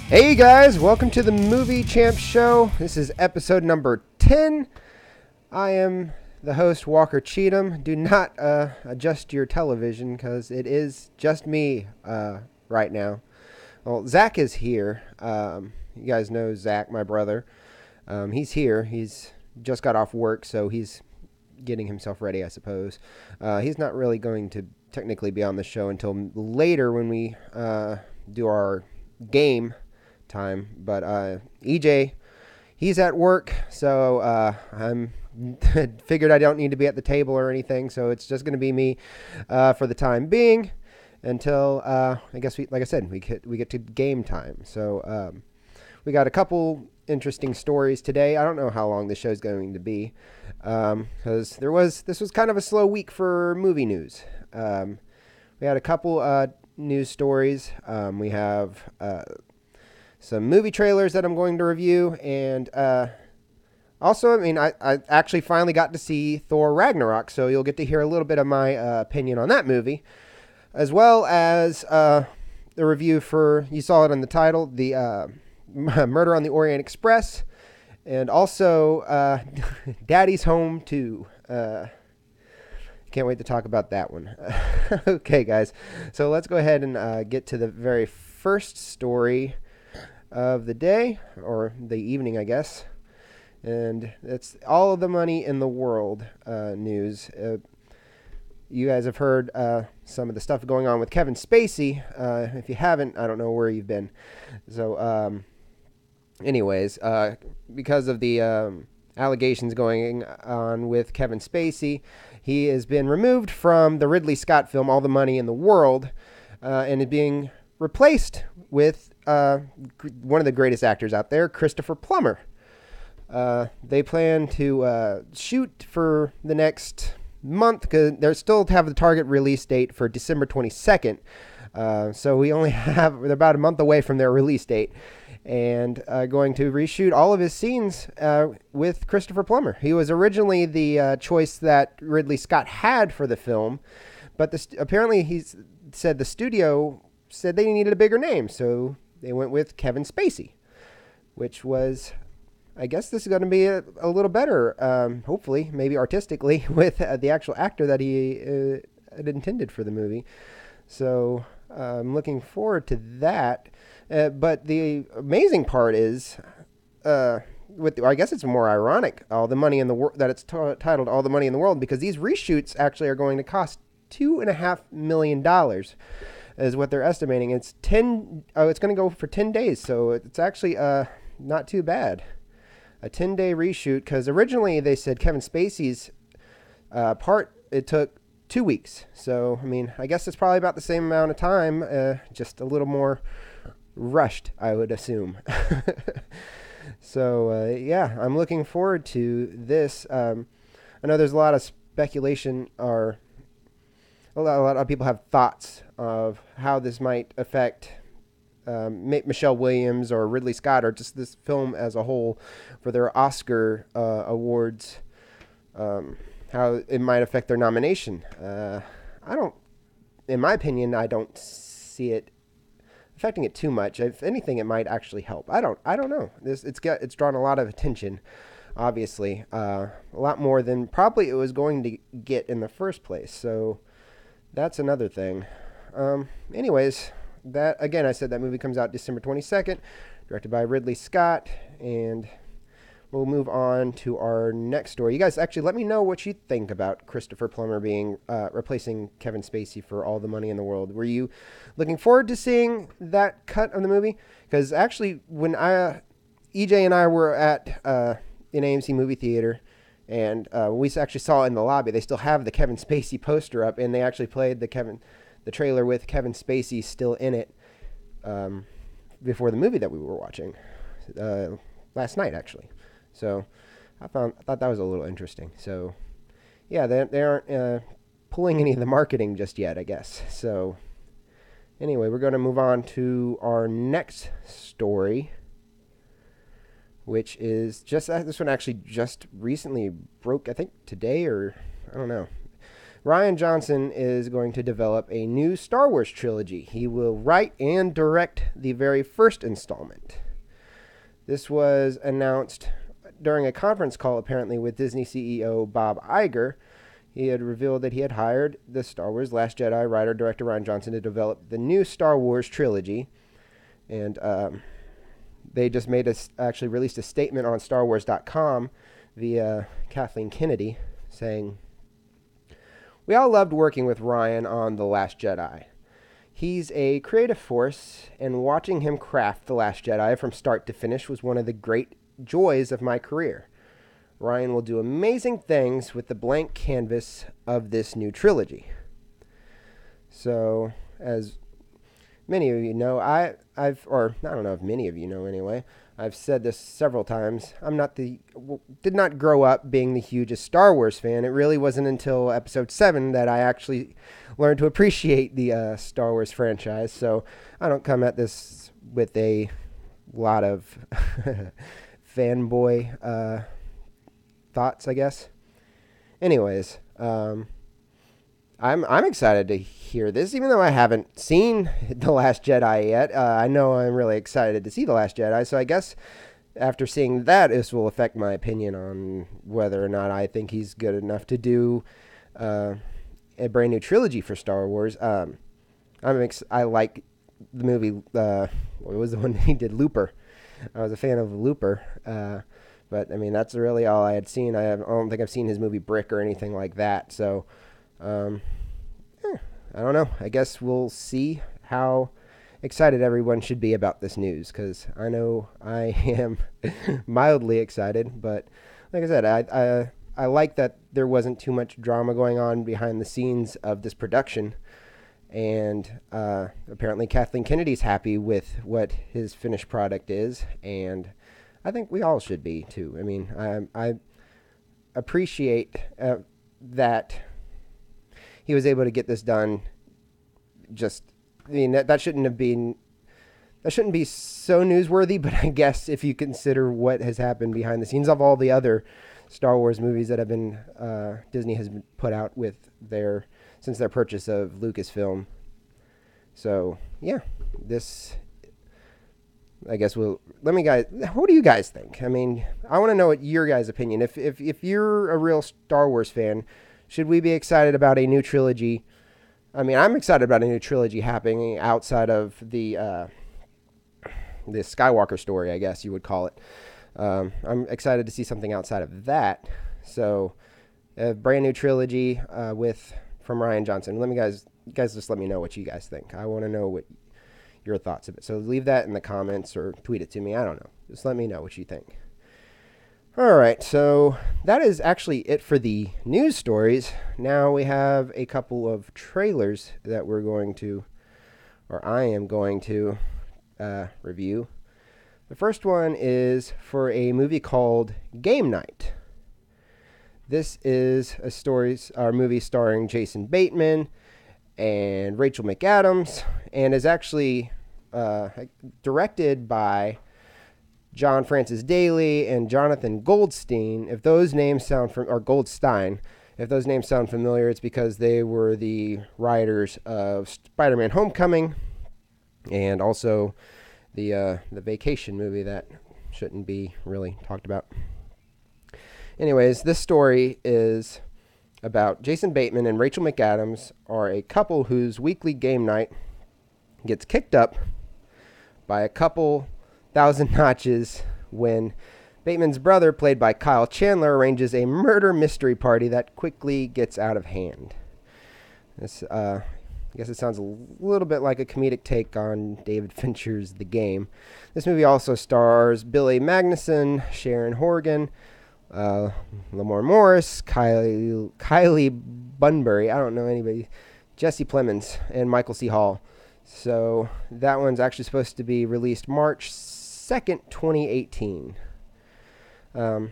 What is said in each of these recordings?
Hey guys, welcome to the Movie Champ Show. This is episode number 10. I am the host, Walker Cheatham. Do not adjust your television because it is just me right now. Well, Zach is here. You guys know Zach, my brother. He's here. He's just got off work, so he's getting himself ready, I suppose. He's not really going to technically be on the show until later when we do our game time, but EJ, he's at work, so I'm figured I don't need to be at the table or anything, so it's just going to be me for the time being until I guess like I said, we get to game time. So we got a couple interesting stories today. I don't know how long the show's going to be because this was kind of a slow week for movie news. We had a couple news stories. We have some movie trailers that I'm going to review, and also, I mean, I actually finally got to see Thor Ragnarok, so you'll get to hear a little bit of my opinion on that movie, as well as the review for, you saw it in the title, the Murder on the Orient Express, and also Daddy's Home 2. Can't wait to talk about that one. Okay, guys, so let's go ahead and get to the very first story of the day, or the evening, I guess, and it's all of the money in the world news. You guys have heard some of the stuff going on with Kevin Spacey. If you haven't, I don't know where you've been. So anyways, because of the allegations going on with Kevin Spacey, he has been removed from the Ridley Scott film All the Money in the World, and is being replaced with one of the greatest actors out there, Christopher Plummer. They plan to shoot for the next month because they're still have the target release date for December 22nd. So we only they're about a month away from their release date, and going to reshoot all of his scenes with Christopher Plummer. He was originally the choice that Ridley Scott had for the film, but apparently he said the studio said they needed a bigger name, so they went with Kevin Spacey, which was, I guess this is going to be a little better, hopefully, maybe artistically, with the actual actor that he had intended for the movie. So I'm looking forward to that. But the amazing part is, I guess it's more ironic, all the money in the world, that it's titled All the Money in the World, because these reshoots actually are going to cost $2.5 million. Is what they're estimating. It's going to go for 10 days, so it's actually not too bad. A 10-day reshoot, because originally they said Kevin Spacey's part, it took 2 weeks. So, I mean, I guess it's probably about the same amount of time, just a little more rushed, I would assume. So, yeah, I'm looking forward to this. I know there's a lot of speculation, or a lot of people have thoughts of how this might affect Michelle Williams or Ridley Scott, or just this film as a whole for their Oscar awards, how it might affect their nomination. In my opinion, I don't see it affecting it too much. If anything, it might actually help. I don't know. It's drawn a lot of attention, obviously, a lot more than probably it was going to get in the first place. So that's another thing. Anyways, that again, I said that movie comes out December 22nd, directed by Ridley Scott, and we'll move on to our next story. You guys actually let me know what you think about Christopher Plummer being replacing Kevin Spacey for All the Money in the World. Were you looking forward to seeing that cut of the movie? Because actually, when EJ and I were at an AMC movie theater, and we actually saw in the lobby, they still have the Kevin Spacey poster up, and they actually played the trailer with Kevin Spacey still in it before the movie that we were watching last night, actually. So I thought that was a little interesting. So yeah, they aren't pulling any of the marketing just yet, I guess. So anyway, we're going to move on to our next story, which is just this one actually just recently broke, I think today, or I don't know. Rian Johnson is going to develop a new Star Wars trilogy. He will write and direct the very first installment. This was announced during a conference call, apparently, with Disney CEO Bob Iger. He had revealed that he had hired the Star Wars Last Jedi writer-director Rian Johnson to develop the new Star Wars trilogy. And they just actually released a statement on StarWars.com via Kathleen Kennedy saying, "We all loved working with Rian on The Last Jedi. He's a creative force, and watching him craft The Last Jedi from start to finish was one of the great joys of my career. Rian will do amazing things with the blank canvas of this new trilogy." So, as many of you know, I don't know if many of you know anyway, I've said this several times. Did not grow up being the hugest Star Wars fan. It really wasn't until Episode 7 that I actually learned to appreciate the Star Wars franchise. So I don't come at this with a lot of fanboy thoughts, I guess. Anyways, I'm excited to hear this, even though I haven't seen The Last Jedi yet. I know I'm really excited to see The Last Jedi, so I guess after seeing that, this will affect my opinion on whether or not I think he's good enough to do a brand new trilogy for Star Wars. I like the movie, what was the one he did, Looper. I was a fan of Looper, but I mean, that's really all I had seen. I don't think I've seen his movie Brick or anything like that, so I don't know. I guess we'll see how excited everyone should be about this news, because I know I am mildly excited. But like I said, I like that there wasn't too much drama going on behind the scenes of this production. And apparently Kathleen Kennedy's happy with what his finished product is. And I think we all should be, too. I mean, I appreciate that he was able to get this done. That shouldn't be so newsworthy, but I guess if you consider what has happened behind the scenes of all the other Star Wars movies that have been Disney has put out since their purchase of Lucasfilm. So yeah, I guess what do you guys think? I mean, I want to know what your guys' opinion. If you're a real Star Wars fan, should we be excited about a new trilogy? I mean, I'm excited about a new trilogy happening outside of the Skywalker story, I guess you would call it. I'm excited to see something outside of that. So, a brand new trilogy from Rian Johnson. You guys just let me know what you guys think. I want to know what your thoughts of it. So leave that in the comments or tweet it to me. I don't know. Just let me know what you think. All right, so that is actually it for the news stories. Now we have a couple of trailers that I am going to review. The first one is for a movie called Game Night. This is a movie starring Jason Bateman and Rachel McAdams, and is actually directed by John Francis Daley and Jonathan Goldstein. If those names sound Goldstein, if those names sound familiar, it's because they were the writers of Spider-Man: Homecoming, and also the Vacation movie that shouldn't be really talked about. Anyways, this story is about Jason Bateman and Rachel McAdams are a couple whose weekly game night gets kicked up by a couple thousand notches when Bateman's brother, played by Kyle Chandler, arranges a murder mystery party that quickly gets out of hand. This, I guess it sounds a little bit like a comedic take on David Fincher's The Game. This movie also stars Billy Magnuson, Sharon Horgan, Lamar Morris, Kylie Bunbury, I don't know anybody, Jesse Plemons, and Michael C. Hall. So that one's actually supposed to be released March 2nd, 2018. I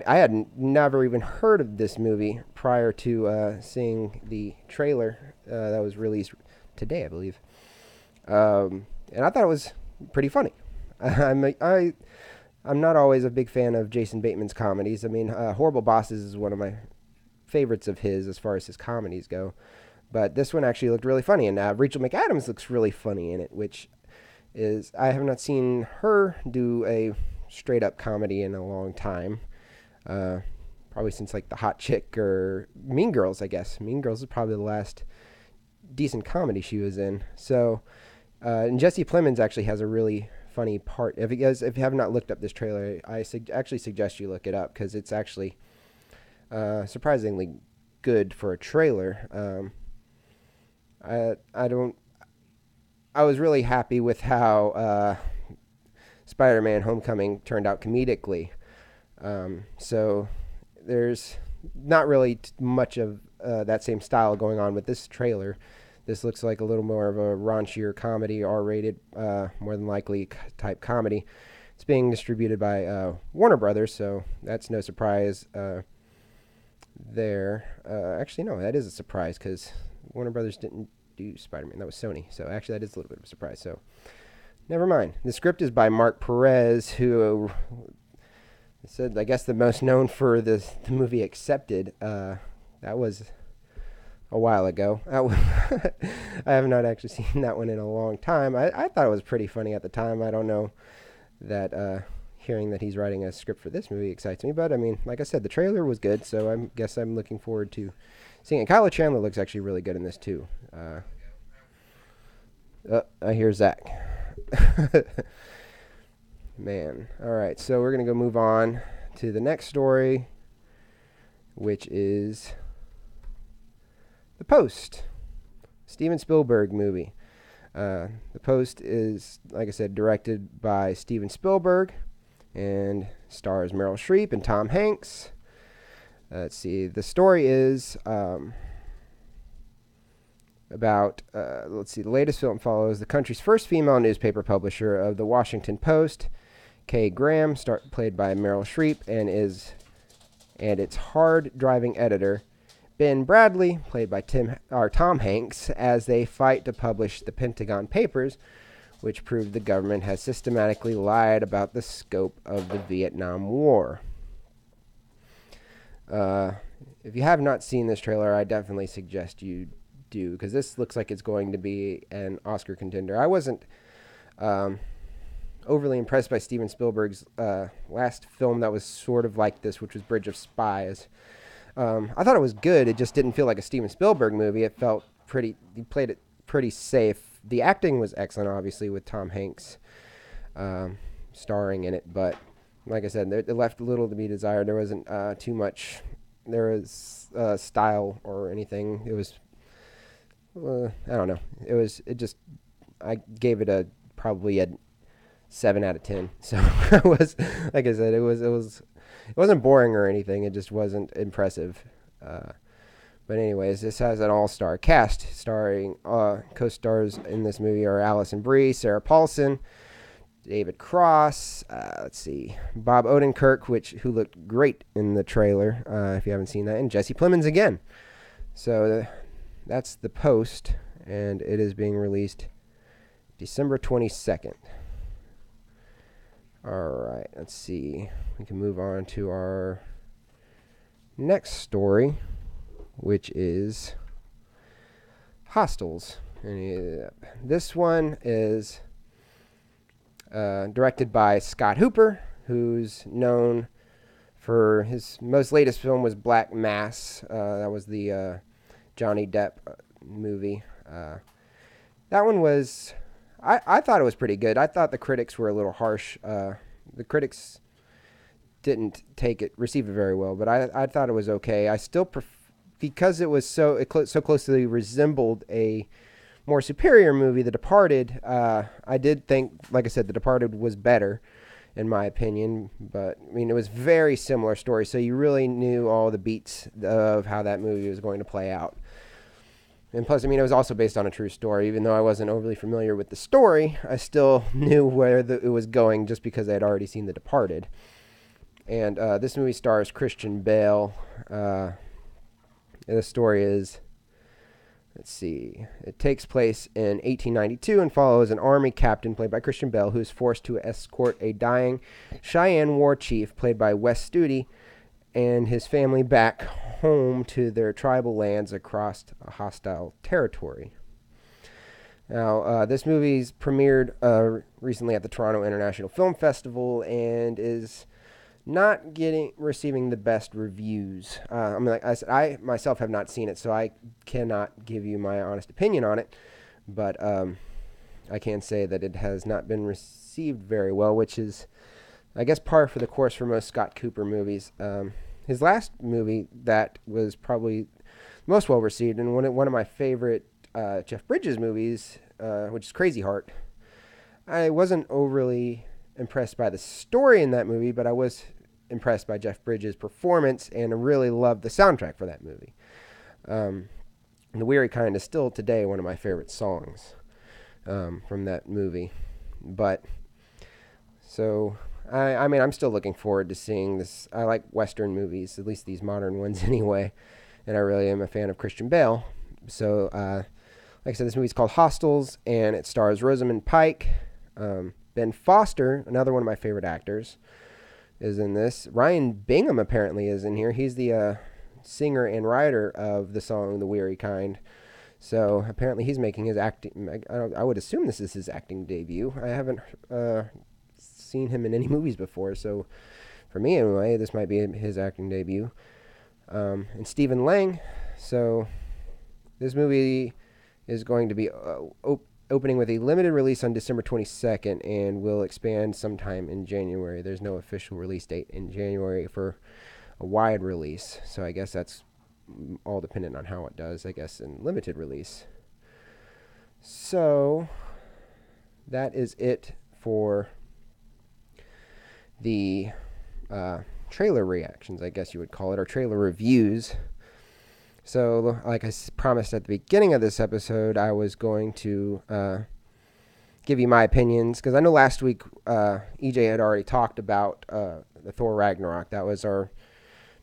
had never even heard of this movie prior to seeing the trailer that was released today, I believe. And I thought it was pretty funny. I'm not always a big fan of Jason Bateman's comedies. I mean, Horrible Bosses is one of my favorites of his as far as his comedies go. But this one actually looked really funny, and Rachel McAdams looks really funny in it, which is, I have not seen her do a straight-up comedy in a long time. Probably since like The Hot Chick or Mean Girls, I guess. Mean Girls is probably the last decent comedy she was in. So, and Jesse Plemons actually has a really funny part. If you have not looked up this trailer, I actually suggest you look it up, because it's actually surprisingly good for a trailer. I was really happy with how Spider-Man Homecoming turned out comedically. So there's not really much of that same style going on with this trailer. This looks like a little more of a raunchier comedy, R-rated, more than likely type comedy. It's being distributed by Warner Brothers, so that's no surprise there. Actually, no, that is a surprise, because Warner Brothers didn't do Spider-Man. That was Sony. So actually, that is a little bit of a surprise. So never mind. The script is by Mark Perez, who said, I guess, the most known for the movie Accepted. That was a while ago. I have not actually seen that one in a long time. I thought it was pretty funny at the time. I don't know that hearing that he's writing a script for this movie excites me, but I mean, like I said, the trailer was good, so I guess I'm looking forward to seeing it. Kyla Chandler looks actually really good in this too. I hear Zach. Man. All right, so we're going to go move on to the next story, which is The Post, Steven Spielberg movie. The Post is, like I said, directed by Steven Spielberg and stars Meryl Streep and Tom Hanks. Let's see. The story is about, the latest film follows the country's first female newspaper publisher of the Washington Post, Kay Graham, played by Meryl Streep, and its hard-driving editor, Ben Bradley, played by Tom Hanks, as they fight to publish the Pentagon Papers, which prove the government has systematically lied about the scope of the Vietnam War. If you have not seen this trailer, I definitely suggest you do, because this looks like it's going to be an Oscar contender. I wasn't overly impressed by Steven Spielberg's last film that was sort of like this, which was Bridge of Spies. I thought it was good. It just didn't feel like a Steven Spielberg movie. It felt he played it pretty safe. The acting was excellent, obviously, with Tom Hanks starring in it, but like I said, it left little to be desired. There wasn't too much. There was style or anything. It was, I don't know. I gave it probably a 7 out of 10. So it was, like I said, it wasn't boring or anything. It just wasn't impressive. But anyways, this has an all-star cast starring co-stars in this movie are Alison Brie, Sarah Paulson, David Cross, Bob Odenkirk, who looked great in the trailer, if you haven't seen that, and Jesse Plemons again. So that's The Post, and it is being released December 22nd. All right, let's see. We can move on to our next story, which is Hostels. And this one is directed by Scott Hooper, who's known for his most latest film was Black Mass. That was the Johnny Depp movie. That one was, I thought it was pretty good. I thought the critics were a little harsh. The critics didn't receive it very well, but I thought it was okay. I still because it was so closely resembled a more superior movie, The Departed. I did think, like I said, The Departed was better, in my opinion. But I mean, it was very similar story, so you really knew all the beats of how that movie was going to play out. And plus, I mean, it was also based on a true story. Even though I wasn't overly familiar with the story, I still knew where it was going just because I had already seen The Departed. And this movie stars Christian Bale. And the story is, it takes place in 1892 and follows an army captain played by Christian Bale, who is forced to escort a dying Cheyenne war chief played by Wes Studi and his family back home to their tribal lands across a hostile territory. Now, this movie's premiered recently at the Toronto International Film Festival and is not receiving the best reviews. Like I said, I myself have not seen it, so I cannot give you my honest opinion on it. But I can say that it has not been received very well, which is, I guess, par for the course for most Scott Cooper movies. His last movie that was probably most well received, and one of my favorite Jeff Bridges movies, which is Crazy Heart. I wasn't overly impressed by the story in that movie, but I was impressed by Jeff Bridges' performance, and I really loved the soundtrack for that movie. The Weary Kind is still today one of my favorite songs from that movie. But so I'm still looking forward to seeing this. I like Western movies, at least these modern ones anyway, and I really am a fan of Christian Bale. So, like I said, this movie's called Hostiles, and it stars Rosamund Pike. Ben Foster, another one of my favorite actors, is in this. Ryan Bingham apparently is in here. He's the singer and writer of the song The Weary Kind. So apparently he's making his acting. I would assume this is his acting debut. I haven't seen him in any movies before, so for me anyway, this might be his acting debut. And Stephen Lang. So this movie is going to be opening with a limited release on December 22nd and will expand sometime in January. There's no official release date in January for a wide release, so I guess that's all dependent on how it does, I guess, in limited release. So that is it for the trailer reactions, I guess you would call it, or trailer reviews. So, like I promised at the beginning of this episode, I was going to give you my opinions, because I know last week EJ had already talked about the Thor Ragnarok. That was our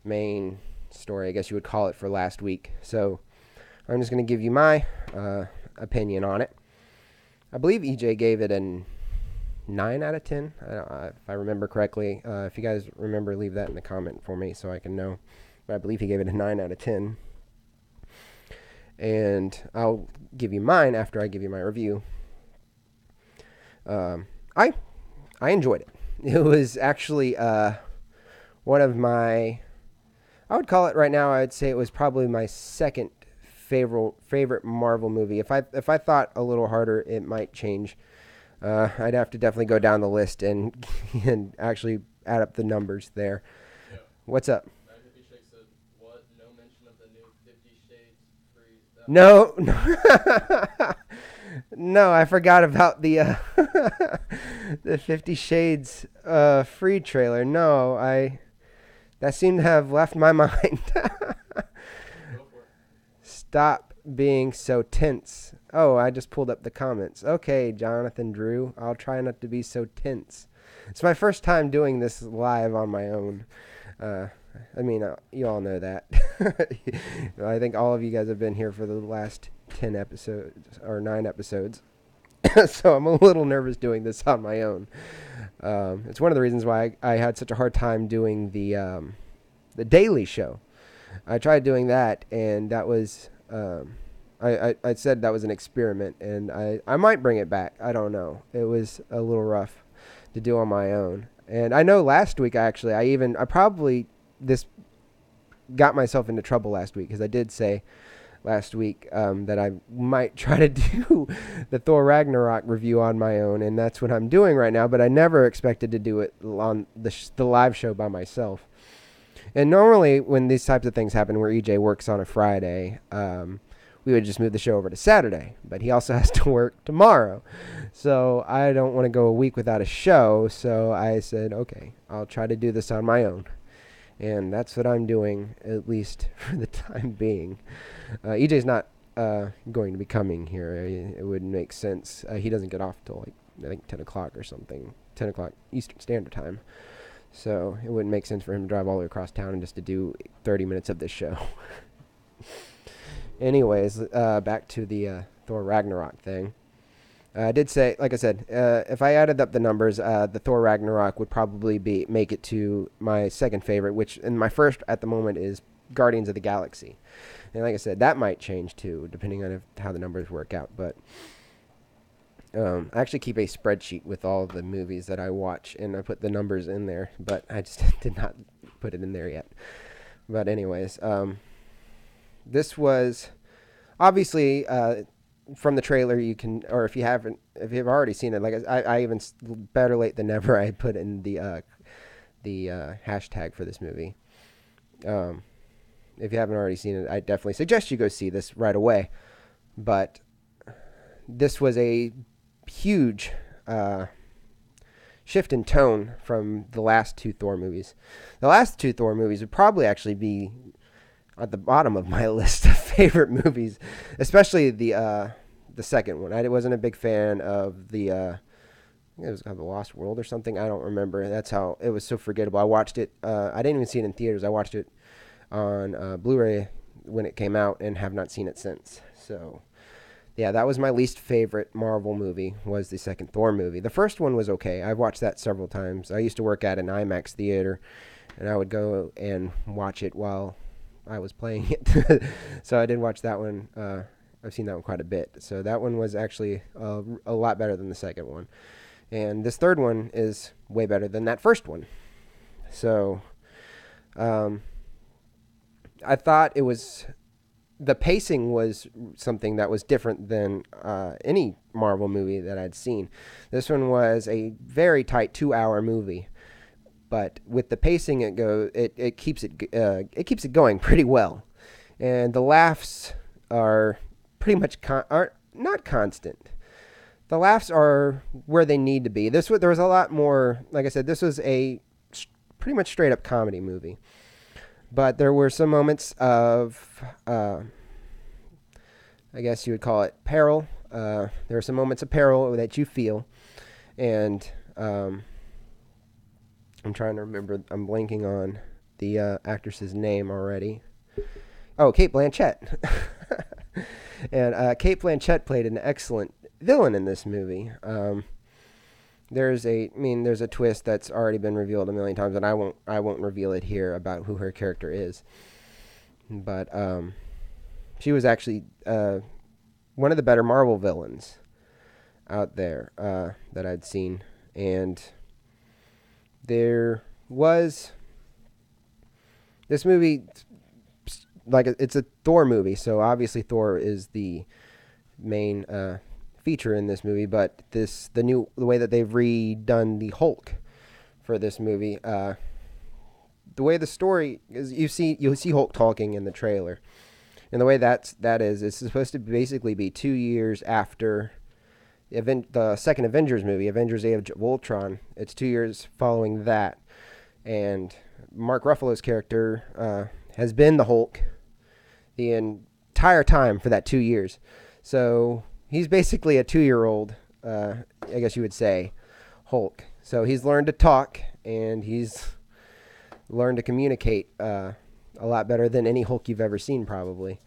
main story, I guess you would call it, for last week. So, I'm just going to give you my opinion on it. I believe EJ gave it a 9 out of 10, if I remember correctly. If you guys remember, leave that in the comment for me so I can know. But I believe he gave it a 9 out of 10. And I'll give you mine after I give you my review. I enjoyed it. It was actually one of my, I would call it right now, I'd say it was probably my second favorite Marvel movie. If I thought a little harder, it might change. I'd have to definitely go down the list and actually add up the numbers there. Yeah. What's up? No, no, I forgot about the the 50 Shades free trailer. No, that seemed to have left my mind. Stop being so tense. Oh, I just pulled up the comments. Okay, Jonathan Drew, I'll try not to be so tense. It's my first time doing this live on my own. You all know that. I think all of you guys have been here for the last 10 episodes or 9 episodes. So I'm a little nervous doing this on my own. It's one of the reasons why I had such a hard time doing the Daily Show. I tried doing that, and that was I said that was an experiment, and I might bring it back. I don't know. It was a little rough to do on my own. And I know last week, actually, this got myself into trouble last week, because I did say last week that I might try to do the Thor Ragnarok review on my own, and that's what I'm doing right now, but I never expected to do it on the live show by myself. And normally when these types of things happen where EJ works on a Friday, we would just move the show over to Saturday, but he also has to work tomorrow. So I don't want to go a week without a show, so I said, okay, I'll try to do this on my own. And that's what I'm doing, at least for the time being. EJ's not going to be coming here. It wouldn't make sense. He doesn't get off till, I think 10 o'clock or something. 10 o'clock Eastern Standard Time. So it wouldn't make sense for him to drive all the way across town and just to do 30 minutes of this show. Anyways, back to the Thor Ragnarok thing. I did say, like I said, if I added up the numbers, the Thor Ragnarok would probably make it to my second favorite, which in my first at the moment is Guardians of the Galaxy. And like I said, that might change too, depending on how the numbers work out. But I actually keep a spreadsheet with all the movies that I watch, and I put the numbers in there, but I just did not put it in there yet. But anyways, this was obviously from the trailer. You can, or if you've already seen it, like I even better late than never. I put in the hashtag for this movie. If you haven't already seen it, I definitely suggest you go see this right away. But this was a huge shift in tone from the last two Thor movies. The last two Thor movies would probably actually be at the bottom of my list of favorite movies, especially the second one. I wasn't a big fan of the I think it was called The Lost World or something. I don't remember. That's how it was so forgettable. I watched it. I didn't even see it in theaters. I watched it on Blu-ray when it came out and have not seen it since. So yeah, that was my least favorite Marvel movie, was the second Thor movie. The first one was okay. I've watched that several times. I used to work at an IMAX theater, and I would go and watch it while I was playing it. So I did watch that one. I've seen that one quite a bit. So that one was actually a lot better than the second one. And this third one is way better than that first one. So I thought the pacing was something that was different than any Marvel movie that I'd seen. This one was a very tight 2-hour movie, but with the pacing it keeps it going pretty well, and the laughs are pretty much are not constant. The laughs are where they need to be. There was a lot more. Like I said, this was a pretty much straight up comedy movie. But there were some moments of, I guess you would call it peril. There are some moments of peril that you feel. And I'm trying to remember. I'm blanking on the actress's name already. Oh, Cate Blanchett. And Cate Blanchett played an excellent villain in this movie. There's a twist that's already been revealed a million times, and I won't reveal it here about who her character is. But she was actually one of the better Marvel villains out there that I'd seen, and there was this movie. Like, it's a Thor movie, so obviously Thor is the main feature in this movie, but the way that they've redone the Hulk for this movie, the way the story is, you'll see Hulk talking in the trailer, and the way that is, it's supposed to basically be 2 years after the second Avengers movie, Avengers: Age of Ultron. It's 2 years following that, and Mark Ruffalo's character has been the Hulk the entire time for that 2 years. So he's basically a 2-year-old, I guess you would say, Hulk. So he's learned to talk, and he's learned to communicate a lot better than any Hulk you've ever seen, probably.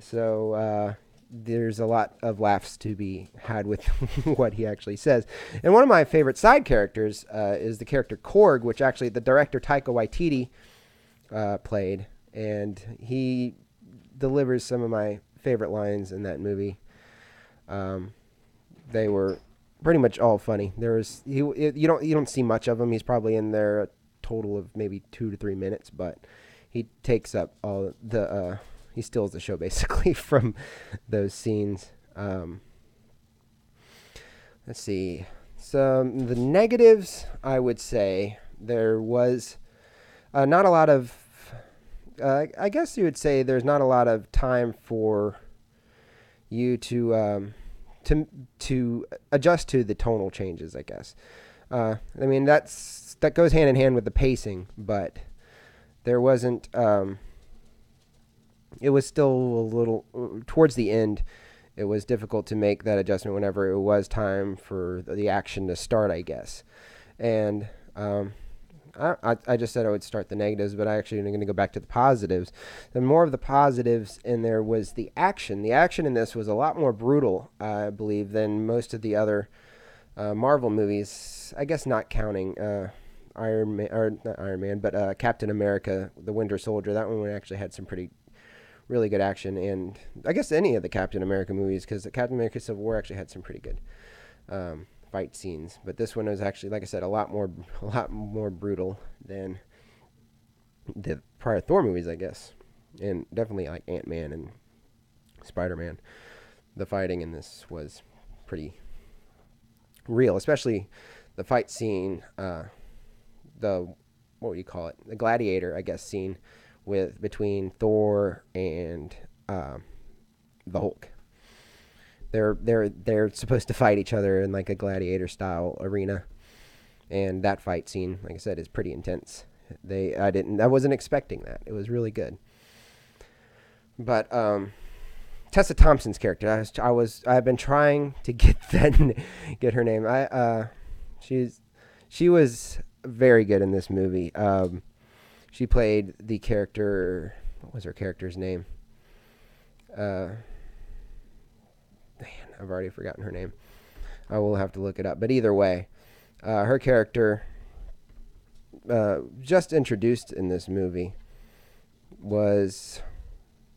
So there's a lot of laughs to be had with what he actually says. And one of my favorite side characters is the character Korg, which actually the director Taika Waititi played, and he delivers some of my favorite lines in that movie. They were pretty much all funny. You don't see much of him. He's probably in there a total of maybe 2 to 3 minutes, but he takes up all he steals the show basically from those scenes. Let's see. The negatives, I would say there was not a lot of. I guess you would say there's not a lot of time for you to adjust to the tonal changes, I guess. That goes hand in hand with the pacing, but there wasn't. It was still a little towards the end. It was difficult to make that adjustment whenever it was time for the action to start, I guess. And I just said I would start the negatives, but I actually am going to go back to the positives. And more of the positives in there was the action. The action in this was a lot more brutal, I believe, than most of the other Marvel movies. I guess not counting Iron Man, or not Iron Man, but Captain America, the Winter Soldier. That one actually had some really good action, and I guess any of the Captain America movies, because the Captain America Civil War actually had some pretty good fight scenes. But this one was actually, like I said, a lot more brutal than the prior Thor movies, I guess, and definitely like Ant-Man and Spider-Man. The fighting in this was pretty real, especially the fight scene, the what would you call it? The gladiator, I guess, scene between Thor and the Hulk. They're supposed to fight each other in like a gladiator style arena, and that fight scene, like I said, is pretty intense. I wasn't expecting that. It was really good. But Tessa Thompson's character, I've been trying to get her name. She was very good in this movie. She played the character. What was her character's name? Man, I've already forgotten her name. I will have to look it up. But either way, her character, just introduced in this movie, was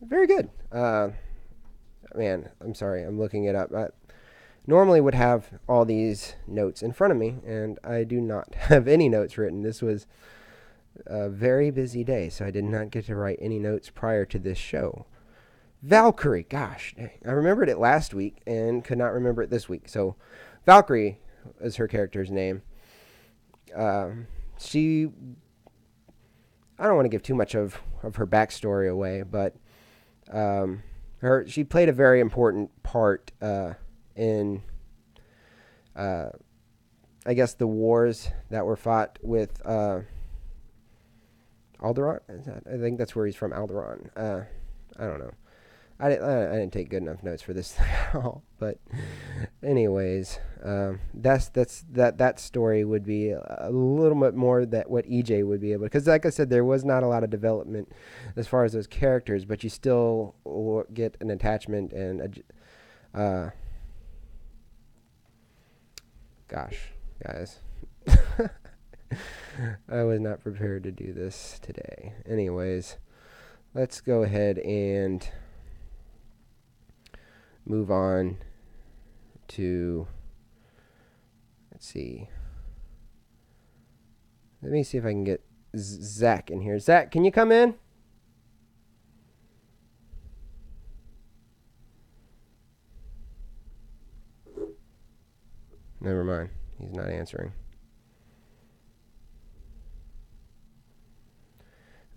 very good. Man, I'm sorry, I'm looking it up. I normally would have all these notes in front of me, and I do not have any notes written. This was a very busy day, so I did not get to write any notes prior to this show. Valkyrie, gosh, I remembered it last week and could not remember it this week. So Valkyrie is her character's name. I don't want to give too much of her backstory away, but she played a very important part in, I guess, the wars that were fought with Alderaan. I think that's where he's from, Alderaan. I don't know. I didn't take good enough notes for this at all. But anyways, that story would be a little bit more that what EJ would be able, because like I said, there was not a lot of development as far as those characters, but you still get an attachment and gosh, guys. I was not prepared to do this today. Anyways, let's go ahead and move on to, let's see. Let me see if I can get Zach in here. Zach, can you come in? Never mind. He's not answering.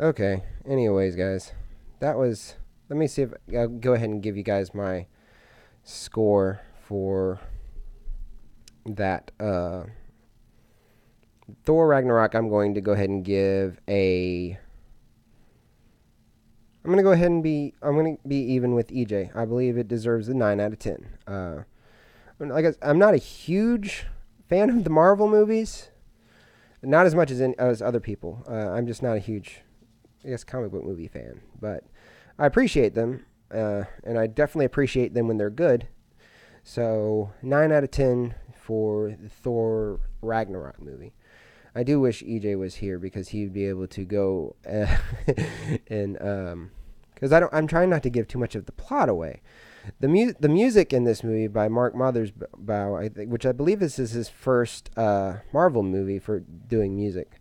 Okay. Anyways, guys, that was. Let me see if I'll go ahead and give you guys my score for that Thor Ragnarok. I'm going to go ahead and give a. I'm going to be even with EJ. I believe it deserves a 9 out of 10. I'm not a huge fan of the Marvel movies. Not as much as other people. I'm just not a huge, I guess, comic book movie fan. But I appreciate them. And I definitely appreciate them when they're good. So 9 out of 10 for the Thor Ragnarok movie. I do wish EJ was here because he'd be able to go and because I'm trying not to give too much of the plot away. The music in this movie by Mark Mothersbaugh, which I believe this is his first Marvel movie for doing music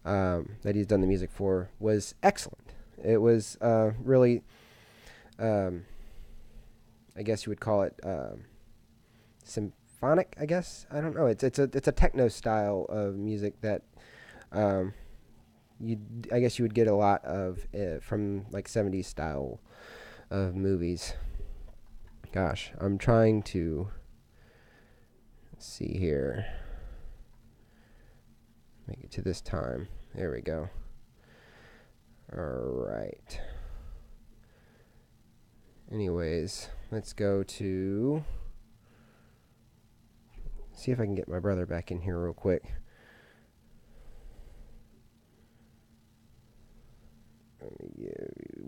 that he's done the music for, was excellent. It was really, I guess you would call it symphonic. I guess, I don't know. It's a techno style of music that I guess you would get a lot of from like 70s style of movies. Gosh, I'm trying to see here. Make it to this time. There we go. All right. Anyways, let's go to. See if I can get my brother back in here real quick.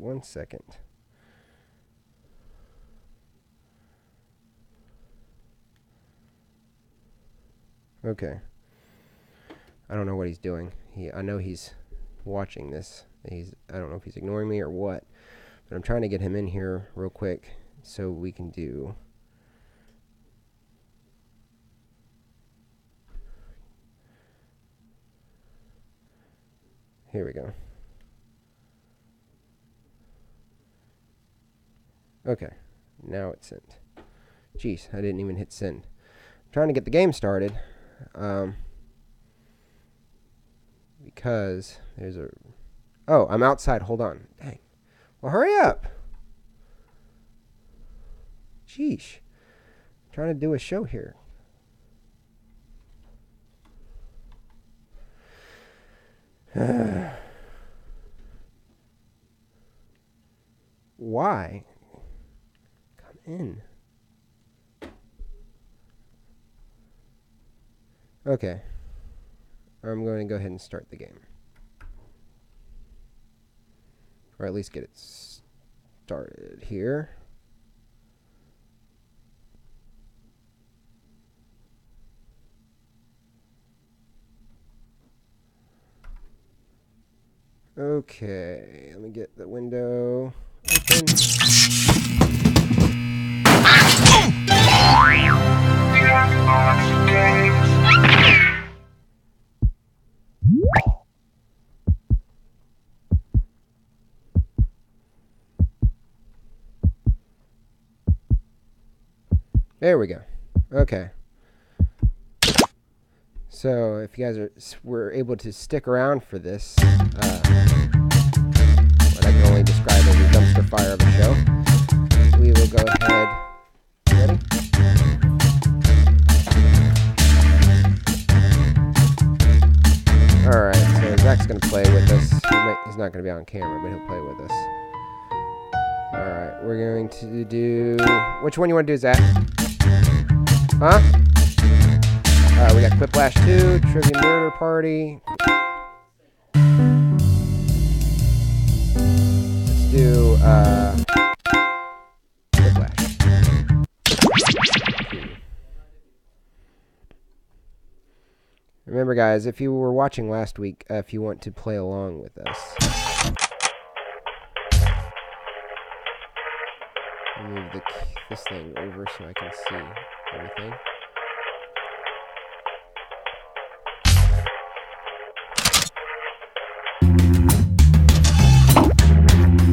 1 second. Okay. I don't know what he's doing. I know he's watching this. I don't know if he's ignoring me or what. But I'm trying to get him in here real quick so we can do... Here we go. Okay. Now it's sent. Jeez, I didn't even hit send. I'm trying to get the game started. Because there's a... Oh, I'm outside. Hold on. Dang. Well, hurry up. Sheesh. I'm trying to do a show here. Why? Come in. Okay. I'm going to go ahead and start the game. Or at least get it started here. Okay, let me get the window open. There we go. Okay. So if you guys were able to stick around for this, what I can only describe as a dumpster fire of a show, we will go ahead. Ready? Alright, so Zach's going to play with us. He's not going to be on camera, but he'll play with us. Alright, we're going to do... Which one you want to do, Zach? Huh? We got Quiplash 2, Trivia Murder Party. Let's do, Quiplash. Remember, guys, if you were watching last week, if you want to play along with us. Move this thing over so I can see everything.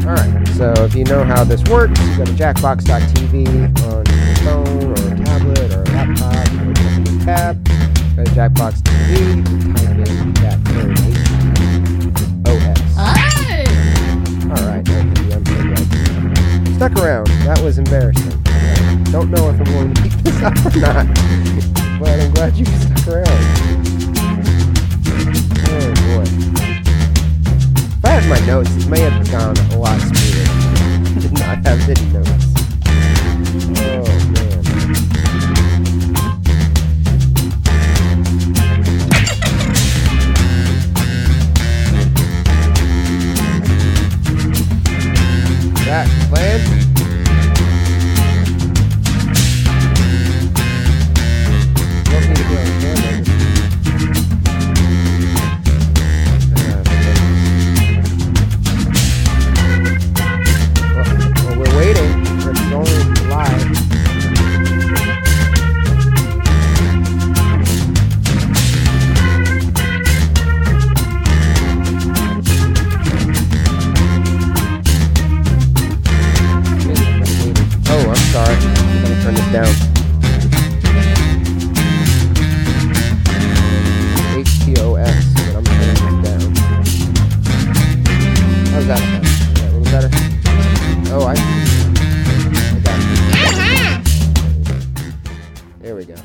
Alright, so if you know how this works, you go to jackbox.tv on your phone or a tablet or a laptop or just a tab. Go to jackbox.tv, type in that code HOS. Hey! Alright, I'm so glad you stuck around. That was embarrassing. Don't know if I'm going to keep this up or not, but I'm glad you stuck around. Oh boy. If I had my notes, it may have gone a lot smoother. I did not have hidden notes. Oh, man. Zach, playing? Don't need to go on camera. Waiting, but it's only live. Oh, I'm sorry. I'm gonna turn this down. HTOS, but I'm turning this down. How's that sound? Is that a little better? Oh, I got it. There we go.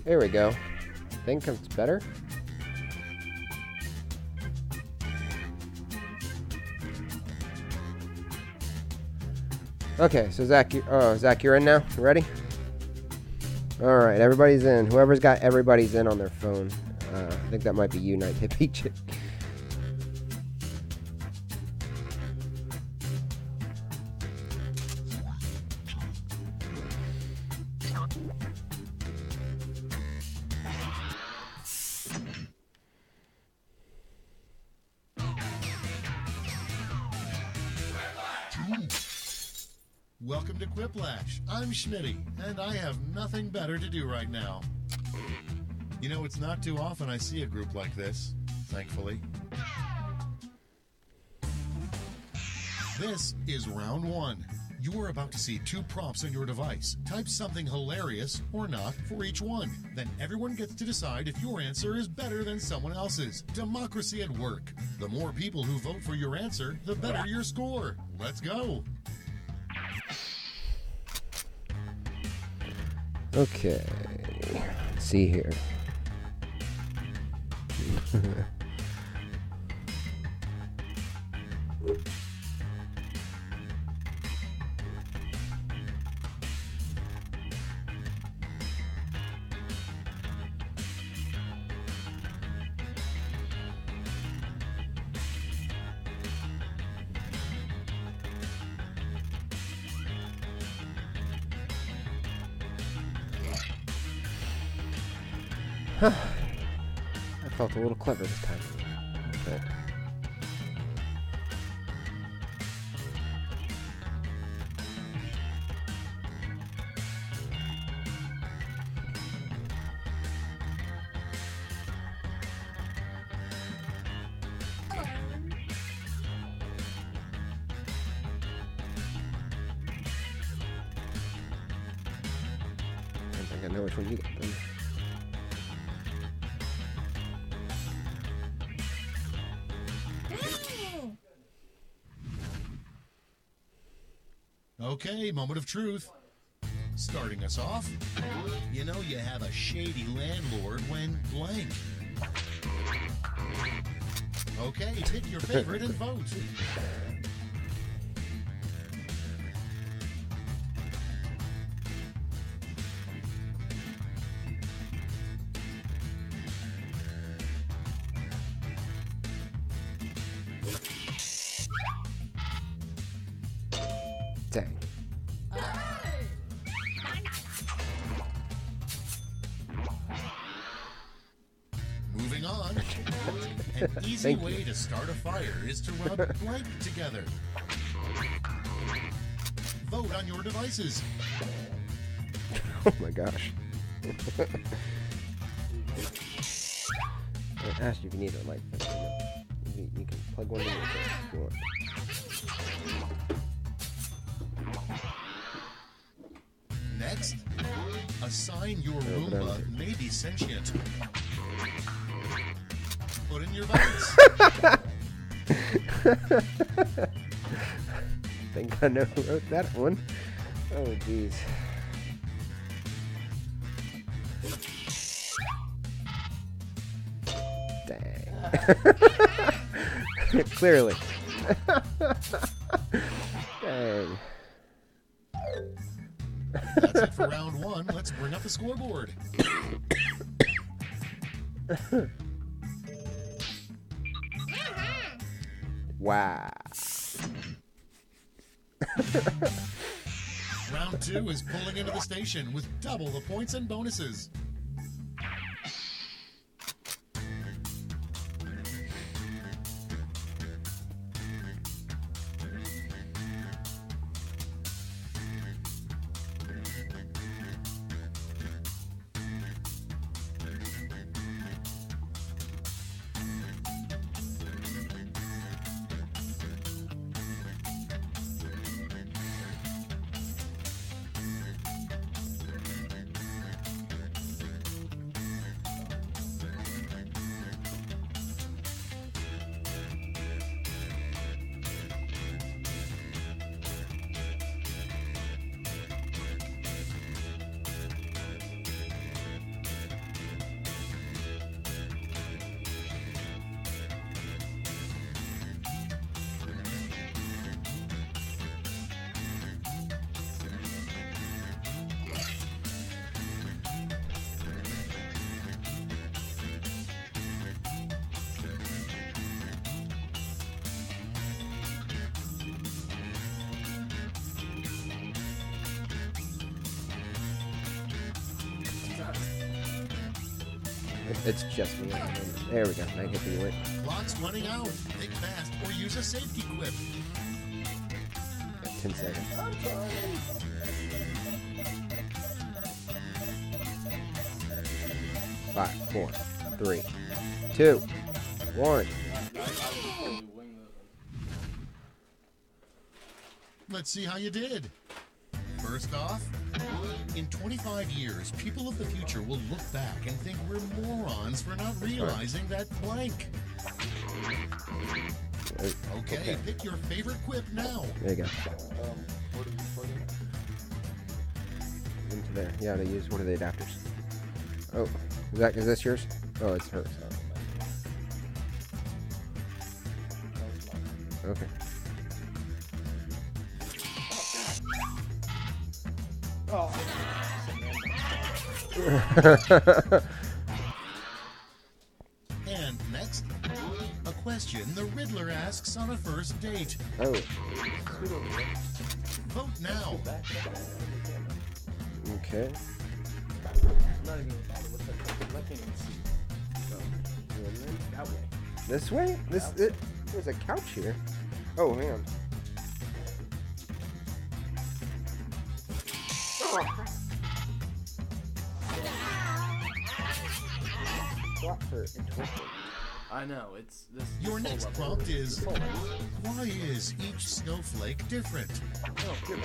There we go. I think it's better. Okay, so Zach, you're in now. You ready? All right, everybody's in. Whoever's got everybody's in on their phone. I think that might be you, Night Hippie Chick. Welcome to Quiplash. I'm Schmitty, and I have nothing better to do right now. You know, it's not too often I see a group like this, thankfully. This is round one. You are about to see two prompts on your device. Type something hilarious or not for each one. Then everyone gets to decide if your answer is better than someone else's. Democracy at work. The more people who vote for your answer, the better your score. Let's go. Okay, let's see here. I felt a little clever this time. Okay. I think I know which one you get then. Okay, moment of truth. Starting us off, you know you have a shady landlord when blank. Okay, pick your favorite and vote. Dang. Moving on. An easy way to start a fire is to rub blank together. Vote on your devices. Oh my gosh. I asked you if you need a light fixer. You can plug one in if you want. Next, assign your Roomba may be sentient. Put in your votes. Think I know who wrote that one. Oh, jeez. Dang. Clearly. Dang. That's it for round one. Let's bring up the scoreboard. Wow. Round two is pulling into the station with double the points and bonuses. It's just me. There we go. I hit the win. Clock's running out. Think fast or use a safety quip. 10 seconds. 5, 4, 3, 2, 1. Let's see how you did. First off, in 25 years, people of the future will look back and think we're morons for not realizing that blank. Okay, pick your favorite quip now. There you go. Into there. Yeah, to use one of the adapters. Oh, is this yours? Oh, it's hers. Okay. And next, a question the Riddler asks on a first date. Oh. Vote now. Okay. This way? There's a couch here. Oh, hang on. I know, it's this. Your next prompt is, why is each snowflake different? Oh, good.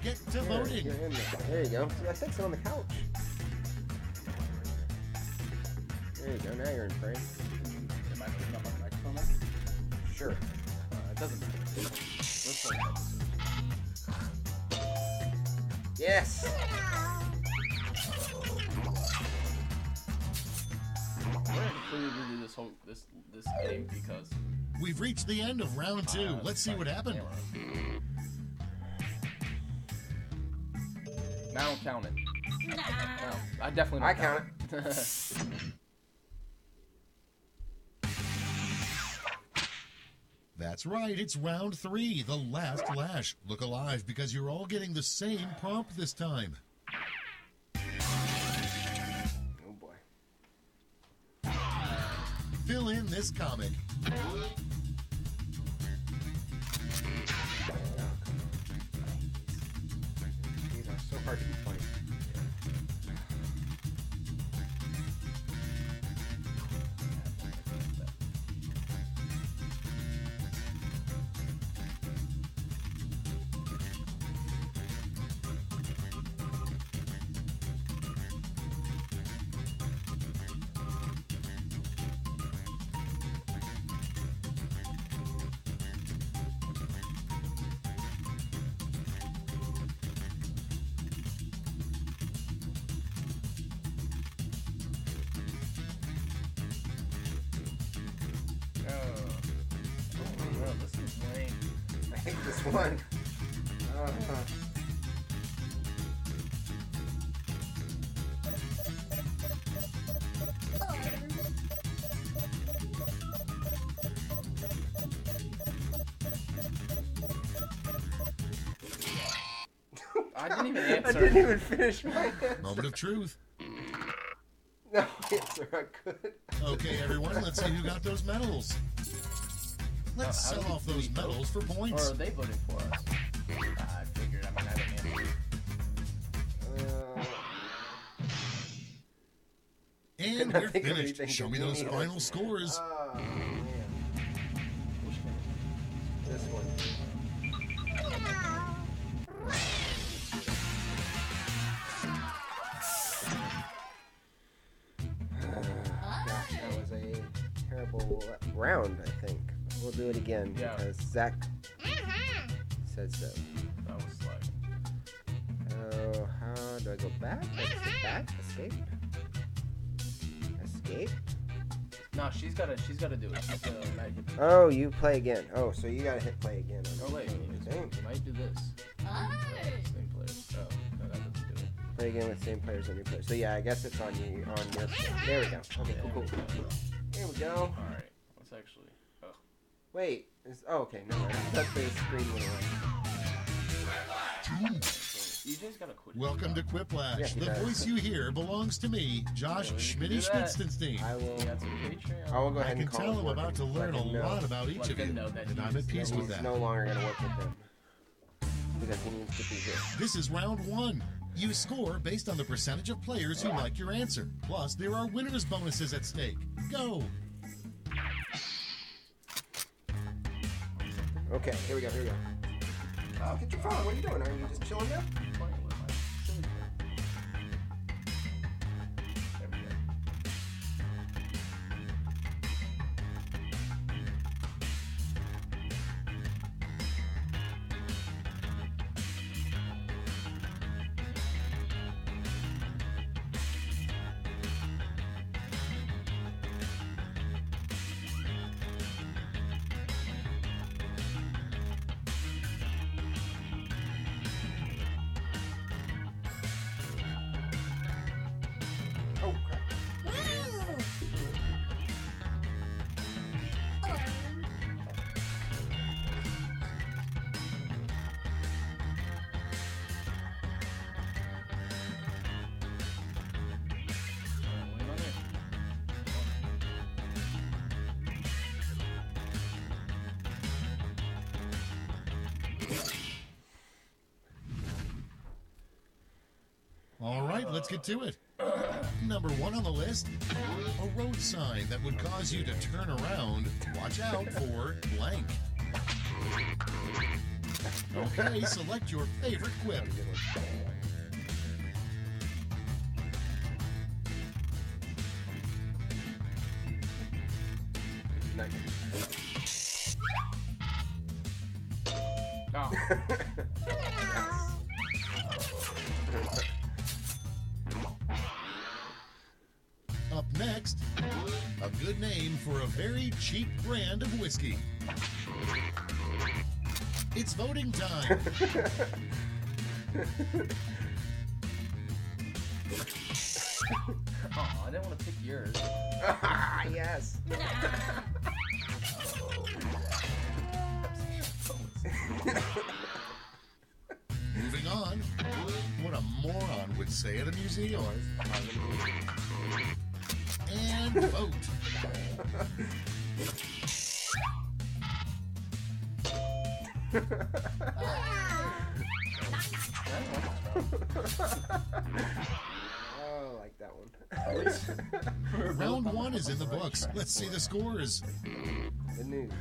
Get to voting. There you go. See, I said so on the couch. There you go. Now you're in frame. Am I putting up my microphone? Sure. It doesn't matter. Let's play this. Yes. We're gonna completely redo this game because We've reached the end of round 2. Let's see what happened. I don't count it. No, I definitely don't count it. That's right, it's round 3, the last lash. Look alive because you're all getting the same prompt this time. Oh boy. Fill in this comic. These are so hard to be funny. I hate this one. I didn't even answer. I didn't even finish my answer. Moment of truth. No answer, I could. Okay, everyone, let's see who got those medals. Let's sell off those medals for Or points. are they voting for us? I figured. I mean, I didn't answer. And we're finished. Show me those final scores. Oh, man. This one. Gosh, that was a terrible round, I think. We'll do it again because Zach said so. That was like. Oh, how do I go back? Back? Escape? Escape? No, she's gotta do it. She's gotta Oh, you play again. Oh, so you gotta hit play again. Oh wait, you might do this. Same players. Oh, no, that doesn't do it. Play again with same players on your player. So yeah, I guess it's on you. On your. There we go. Okay, cool. Here we go. All right. Let's actually. Oh. Wait. Okay. No, that's the screen went away. EJ's got a quit. Welcome to Quiplash. Yeah, he The does. voice you hear belongs to me, Josh Yeah, we can Schmitty do that. Schmitzenstein. I will. We got some Patreon. I will go I ahead can and call tell him I'm about to learn a lot about each Let of you, them know that and I'm he's- at peace He's with that. no longer going to work with him because he needs to be here. This is round 1. You score based on the percentage of players who like your answer. Plus, there are winners' bonuses at stake. Go! Okay, here we go. Oh, get your phone. What are you doing? Are you just chilling now? Playing with my silly phone. There we go. Oh, crap. Wait on it. All right, let's get to it. Number 1 on the list, a road sign that would cause you to turn around. Watch out for blank. Okay, select your favorite quip. Nice. Oh. Up next, a good name for a very cheap brand of whiskey. It's voting time. Oh, I didn't want to pick yours. Ah, yes. Moving on. What a moron would say at a museum. And vote. Oh, I like that one. Round 1 is in the books. Let's see the scores. The news.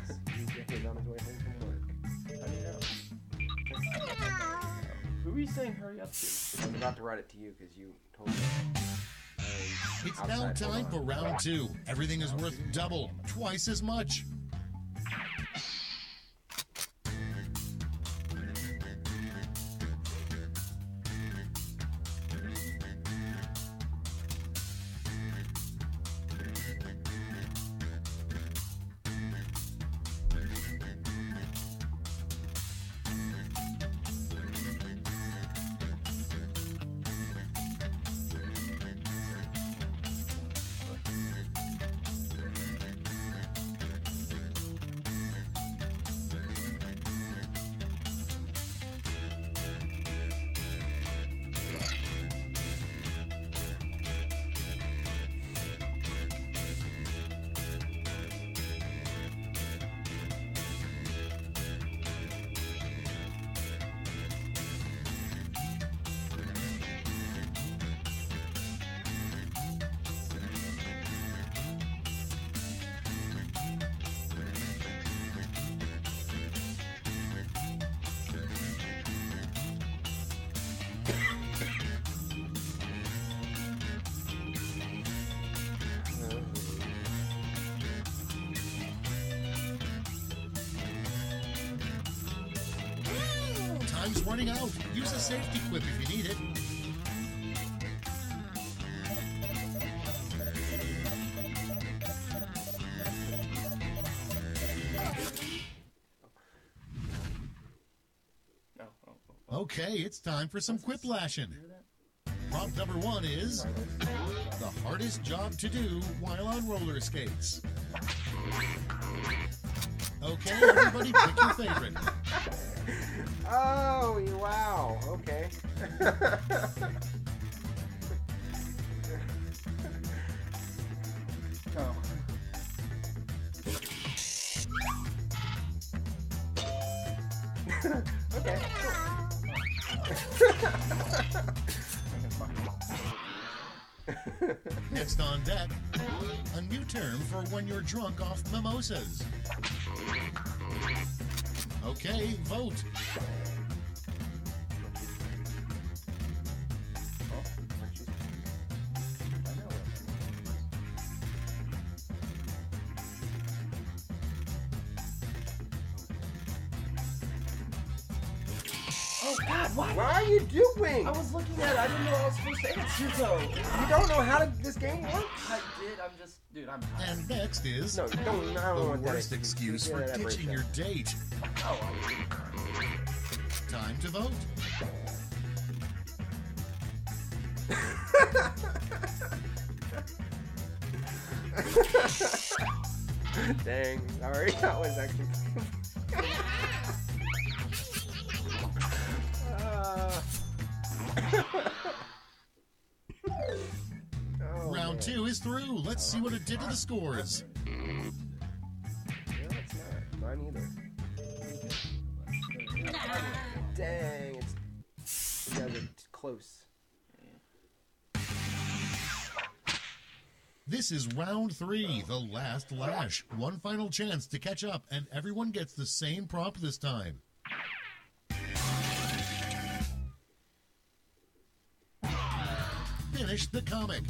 He's on his way home from work. How do you know? Who are you saying hurry up to? I was about to write it to you because you told me. It's now time for round 2. Everything is worth double, twice as much. Time's running out. Use a safety quip if you need it. Okay, it's time for some quiplashing. Prompt number 1 is the hardest job to do while on roller skates. Okay, everybody pick your favorite. Oh, wow. Okay. Oh. Okay. Next on deck, a new term for when you're drunk off mimosas. Okay, vote. Oh God! Why? What are you doing? I was looking at it. I didn't know I was supposed to answer though. You don't know how this game works? I did. I'm just, dude. I'm. And next is No, I don't the want that worst excuse for Yeah, that ditching breaks your date. Oh. Time to vote. Dang, sorry, that was actually. Oh, Round man. 2 is through. Let's see what it did to the scores. No, it's not. Mine either. Dang, you guys are close. This is round 3, the last lash. One final chance to catch up, and everyone gets the same prop this time. Finish the comic.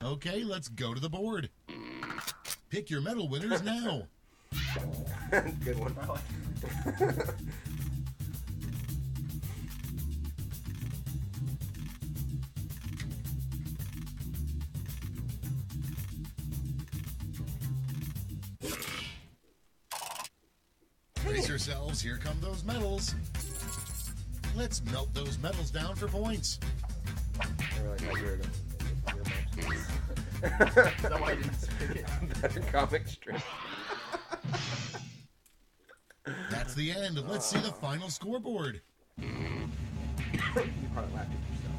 Okay, let's go to the board. Pick your medal winners now. Good one. Brace yourselves, here come those medals. Let's melt those medals down for points. Is that why I didn't pick it? Better comic strip. That's the end. Let's see the final scoreboard. You probably laughed at yourself.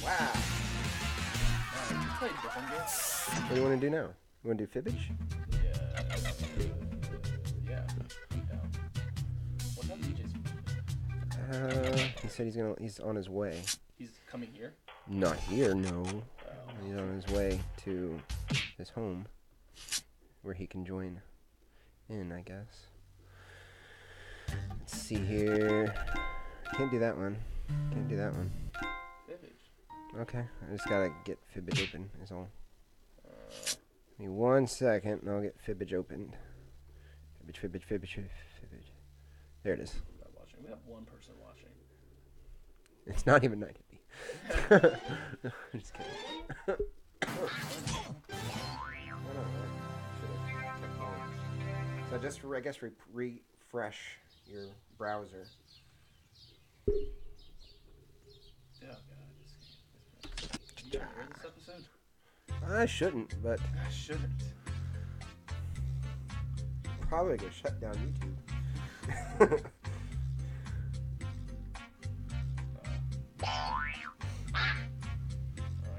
Wow. Play different games. What do you want to do now? You want to do fibbage? Yeah. What time did you He said he's on his way. He's coming here? Not here, no. He's on his way to his home, where he can join in, I guess. Let's see here. Can't do that one. Can't do that one. Fibbage. Okay, I just gotta get Fibbage open, is all. Give me 1 second, and I'll get Fibbage opened. Fibbage. There it is. Not watching. We have one person watching. It's not even 90. I'm just kidding. So just, I guess, refresh your browser. Yeah, God. You gotta hear this episode? I shouldn't, but I shouldn't. probably gonna shut down YouTube. I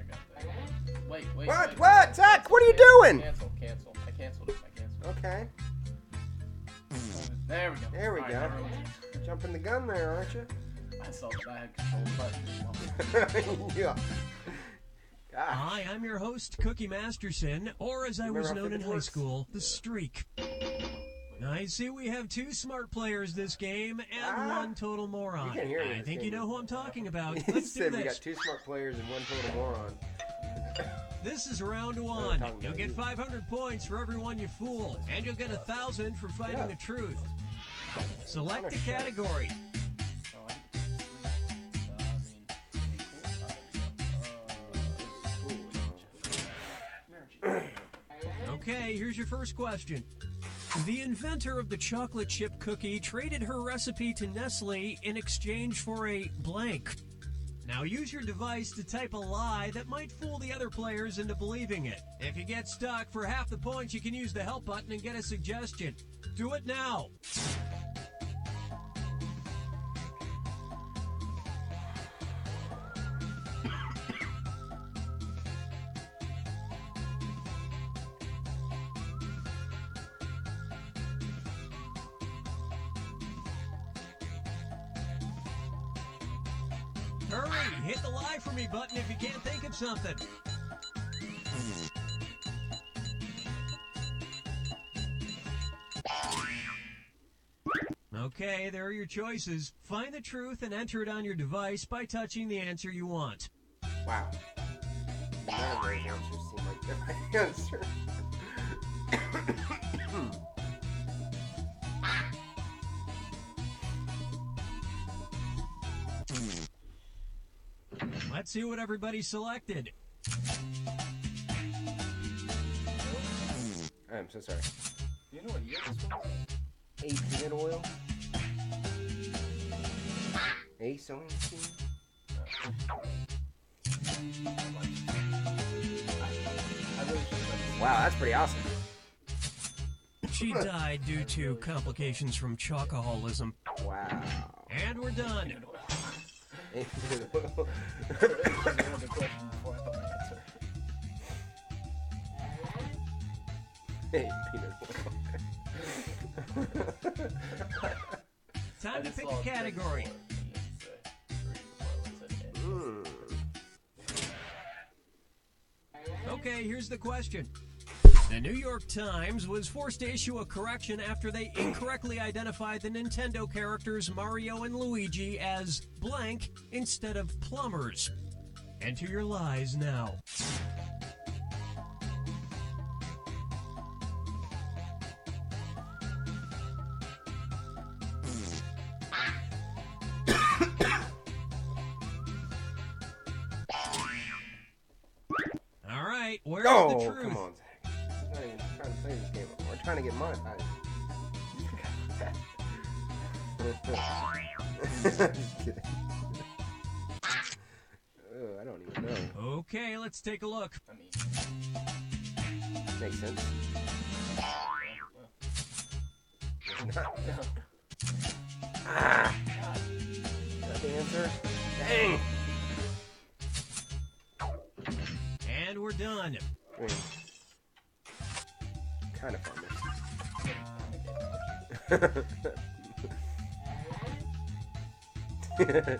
got that. Wait. What? Zach, what are you doing? Cancel. I canceled it. Okay, There we go. there we All go. right, everyone. Jumping the gun there, aren't you? I I saw that I had control button. Yeah. Gosh. Hi, I'm your host, Cookie Masterson, or as I was known in high school, the Streak. I see we have 2 smart players this game and 1 total moron. You can't hear me I think you know who I'm talking about. He Let's do said we this. got 2 smart players and 1 total moron. This is round 1. You'll get 500 points for every one you fool, and you'll get 1,000 for finding the truth. Select a category. Okay, here's your first question. The inventor of the chocolate chip cookie traded her recipe to Nestle in exchange for a blank. Now use your device to type a lie that might fool the other players into believing it. If you get stuck, for half the points you can use the help button and get a suggestion. Do it now. Hurry! Hit the lie for me button if you can't think of something. Okay, there are your choices. Find the truth and enter it on your device by touching the answer you want. Wow. None of those answers seem like the right answer. Let's see what everybody selected. I'm so sorry. You know what year this was? A peanut oil. A sewing machine. Wow, that's pretty awesome. She died due to complications from chocoholism. Wow. And we're done. A peanut oil. A peanut oil. Time to pick a category. Okay, here's the question. The New York Times was forced to issue a correction after they incorrectly identified the Nintendo characters Mario and Luigi as blank instead of plumbers. Enter your lies now. All right, where's the truth? Come on, Zach. I'm not even trying to play this game. We're trying to get monetized. Just kidding. I don't even know. Okay, let's take a look. I mean, Makes sense. It's not. Ah! Is that the answer? Dang! And we're done. I mean, kind of fun. It's funny.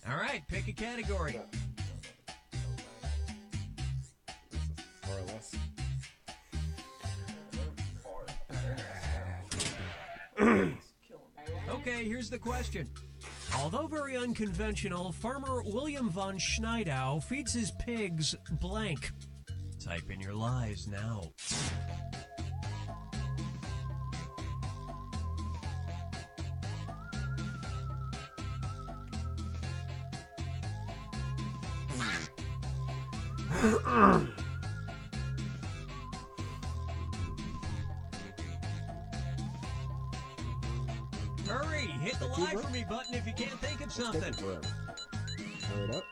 All right, pick a category. More or less. Okay, here's the question. Although very unconventional, farmer William von Schneidow feeds his pigs blank. Type in your lies now. Hurry! Hit the lie for me button if you can't think of something. Hurry up.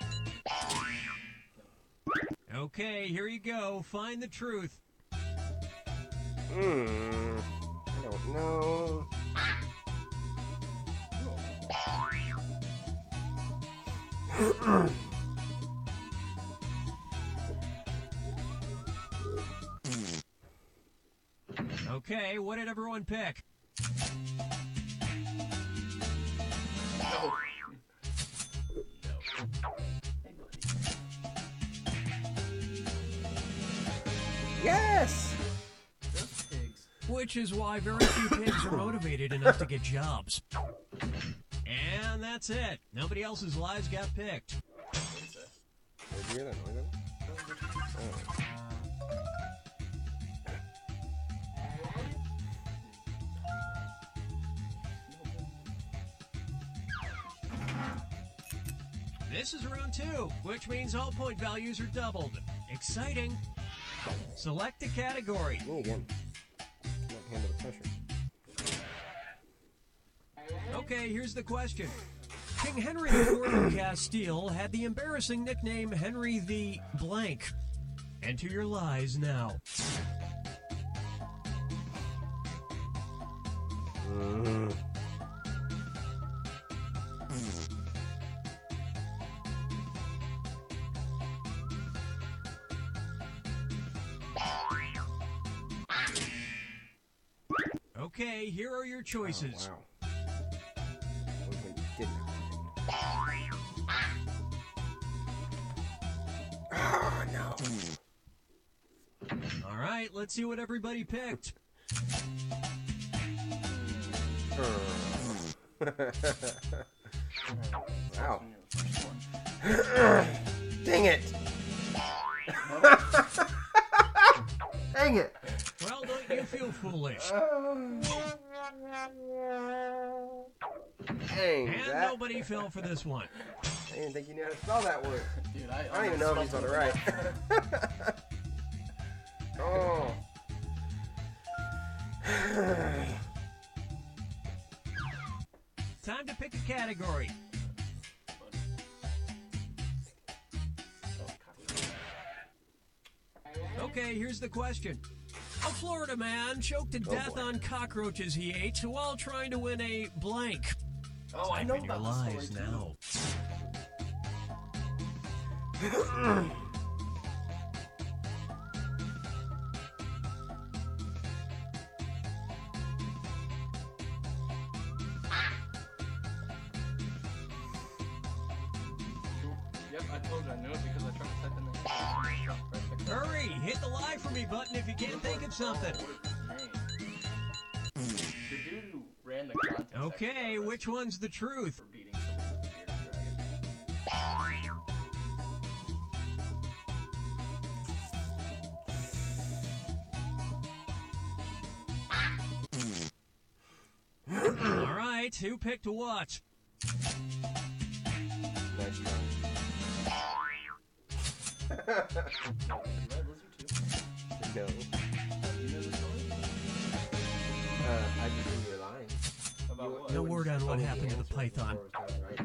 Okay, here you go. Find the truth. I don't know. Okay, what did everyone pick? No. Hey, buddy. Yes! Those pigs. Which is why very few pigs are motivated enough to get jobs. And that's it. Nobody else's lives got picked. What's that? Did you hear that noise? Oh. This is round 2, which means all point values are doubled. Exciting. Select a category. Me again. Can't handle the pressure. Okay, here's the question. King Henry IV of Castile had the embarrassing nickname Henry the Blank. Enter your lies now. Okay, here are your choices. Oh, wow. Didn't oh, no. All right, let's see what everybody picked. Wow. Dang it. Dang it. Well, don't you feel foolish? Dang, And that. nobody fell for this one. I didn't think you knew how to spell that word. Dude, I don't even know if he's on the right. Oh. Time to pick a category. Okay, here's the question. A Florida man choked to death boy. on cockroaches he ate while trying to win a blank. Oh, I Type know in your about this lies story now. Yep, I told you I knew it because I tried to type in the Hurry, hit the lie for me button if you can't think of something. The dude who ran the contest. Okay, which one's the truth? For beating someone with a bearded dragon. All right, who picked what? Nice try. Did Red Lizard too? No. You know the story? I just knew you were lying. About what? No word on what happened to the python. Right.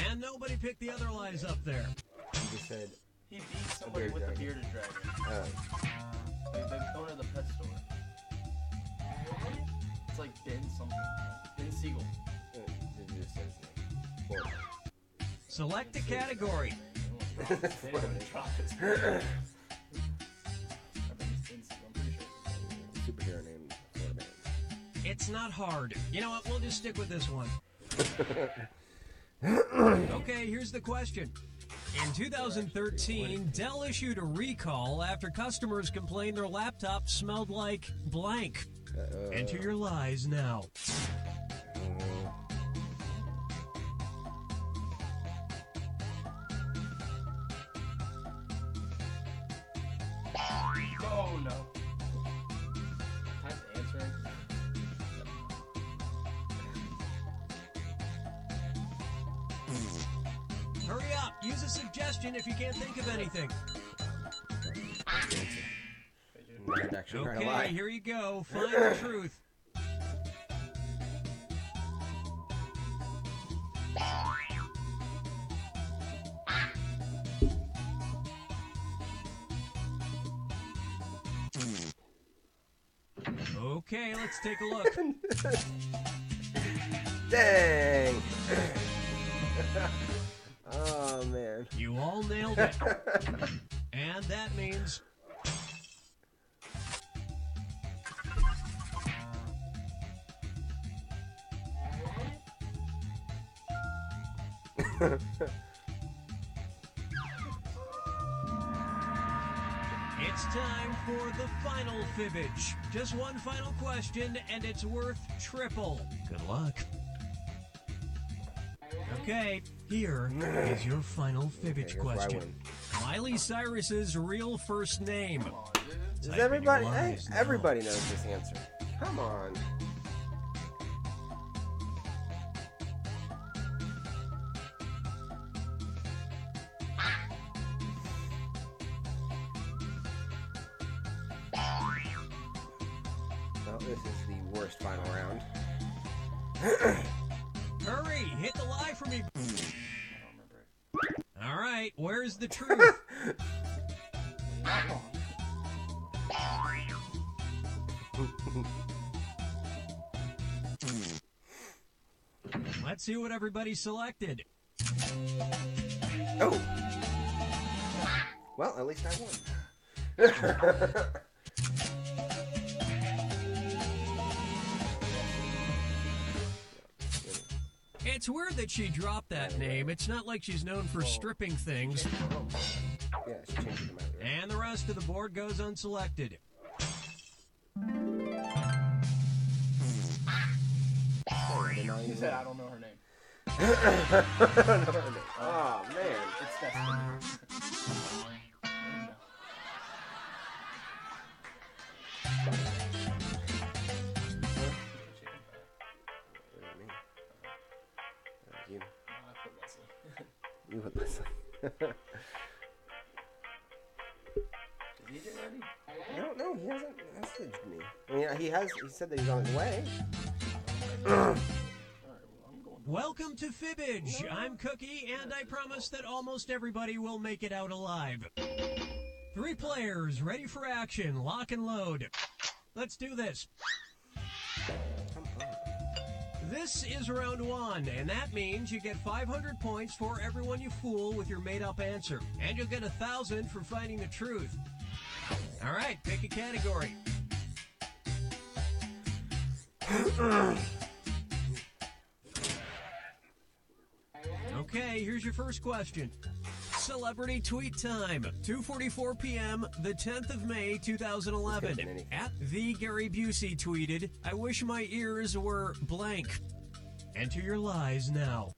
And nobody picked the other lies up there. You just said, He beat somebody with a bearded dragon. They go to the pet store. It's like Ben something. Ben Siegel. you just said his name. Select a category. They didn't even drop his name. I think it's Ben Siegel. I'm pretty sure. Superhero name. Florida man. It's not hard. You know what? We'll just stick with this one. Okay, here's the question. In 2013, Dell issued a recall after customers complained their laptop smelled like blank. Enter your lies now. Oh no. Time to answer. Hurry up. Use a suggestion if you can't think of anything. I'm actually trying to lie. Okay, here you go. Find the truth. Okay, let's take a look. Dang. Oh, man. You all nailed it. And that means It's time for the final fibbage. Just one final question, and it's worth triple. Good luck. Okay, here is your final fibbage question. Miley Cyrus's real first name. Does everybody? Hey, everybody knows this answer. Come on. Well, this is the worst final round. Hurry, hit the lie for me. I don't remember it. All right, where's the truth? Let's see what everybody selected. Oh. Well, at least I won. It's weird that she dropped that name. It's not like she's known for stripping things. Yeah, she changed it to my other. And the rest of the board goes unselected. She said, I don't know her name. Oh, man. It's Destiny. You. I put Leslie. You would listen. Did he get ready? I don't know. He hasn't messaged me. I mean, he said that he's on his way. Welcome to Fibbage. I'm Cookie, and I promise that almost everybody will make it out alive. 3 players, ready for action. Lock and load. Let's do this. This is round 1, and that means you get 500 points for everyone you fool with your made-up answer. And you'll get 1,000 for finding the truth. All right, pick a category. Okay, here's your first question. Celebrity tweet time, 2:44 p.m., the 10th of May, 2011. At the Gary Busey tweeted, "I wish my ears were blank." Enter your lies now.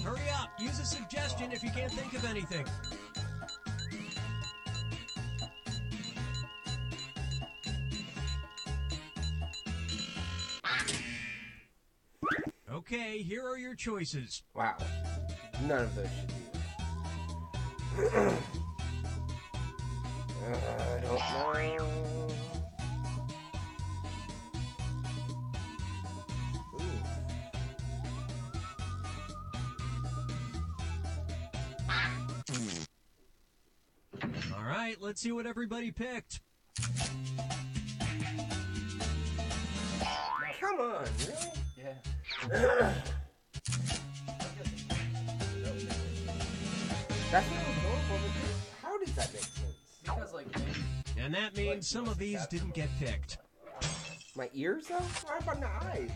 Hurry up, use a suggestion if you can't think of anything. Okay, here are your choices. Wow. None of those should be right. I don't know. All right, let's see what everybody picked. Come on, really? Yeah. That's what I was going for. But how does that make sense? Because, like, And that means some of these didn't get picked. My ears, though? What about my eyes?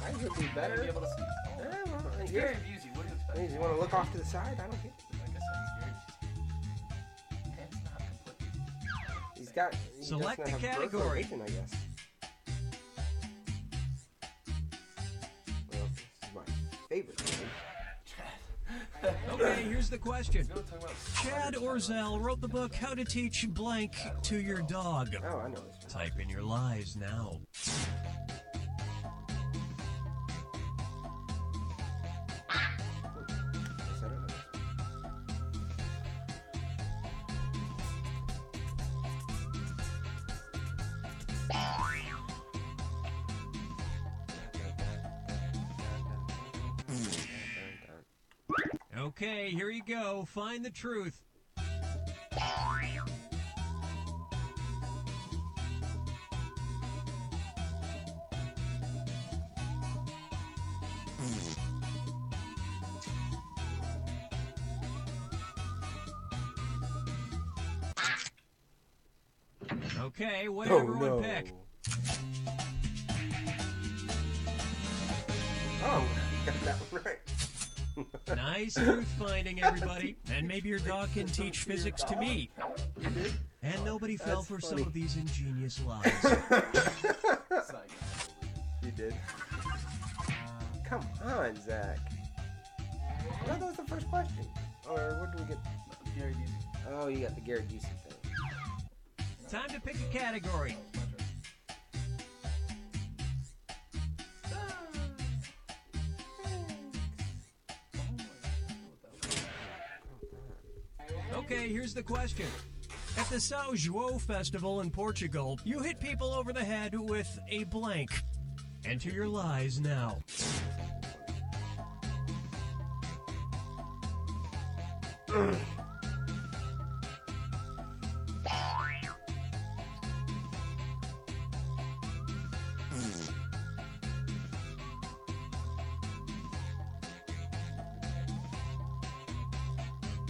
Eyes would be better. be able to see. Yeah, well, It's ears- Gary Busey. What do you expect? You want to look off to the side? I don't get it. Like I said, it's Gary Busey. It's not complete. He Select doesn't the have peripheral category. vision, I guess. Well, this is my favorite thing. Okay, here's the question. We're talking about Chad Orzel wrote the book How to Teach Blank to Your Dog. Oh, I know this one. Type in your lies now. Yes, I don't know this one. Okay, here you go. Find the truth. Okay, what did everyone pick? Oh, got that one right. Nice truth finding, everybody. And maybe your dog can teach physics to me. You did? And nobody fell That's for funny. some of these ingenious lies. You did. Come on, Zach. No, that was the first question. Or what did we get? Gary Busey. Oh, you got the Garrett Busey thing. Time to pick a category. Okay, here's the question. At the São João Festival in Portugal, you hit people over the head with a blank. Enter your lies now.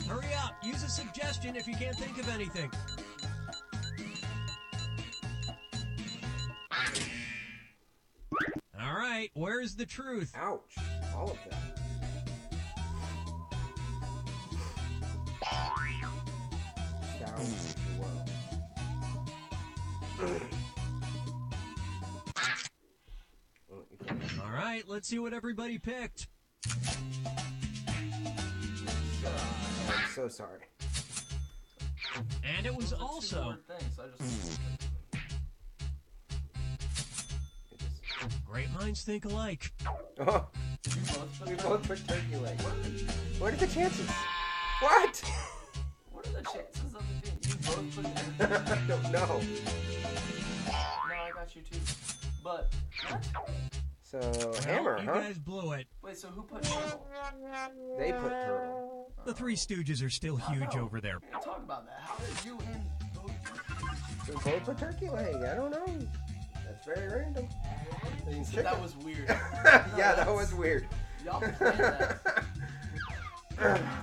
Hurry up. Use a suggestion if you can't think of anything. All right, where's the truth? Ouch. All of that. All right, let's see what everybody picked. I'm so sorry. And it was also great minds think alike. Oh, we both put turkey leg. What are the chances? What? What are the chances of it being you both put it I don't know. No, I got you too. But what? So, hammer, You huh? guys blew it. Wait, so who put turtle? They put turtle. The Three Stooges are still huge over there. We'll talk about that. How did you and both? We both put turkey leg. I don't know. That's very random. That was weird. Yeah, that was weird. Y'all planned that.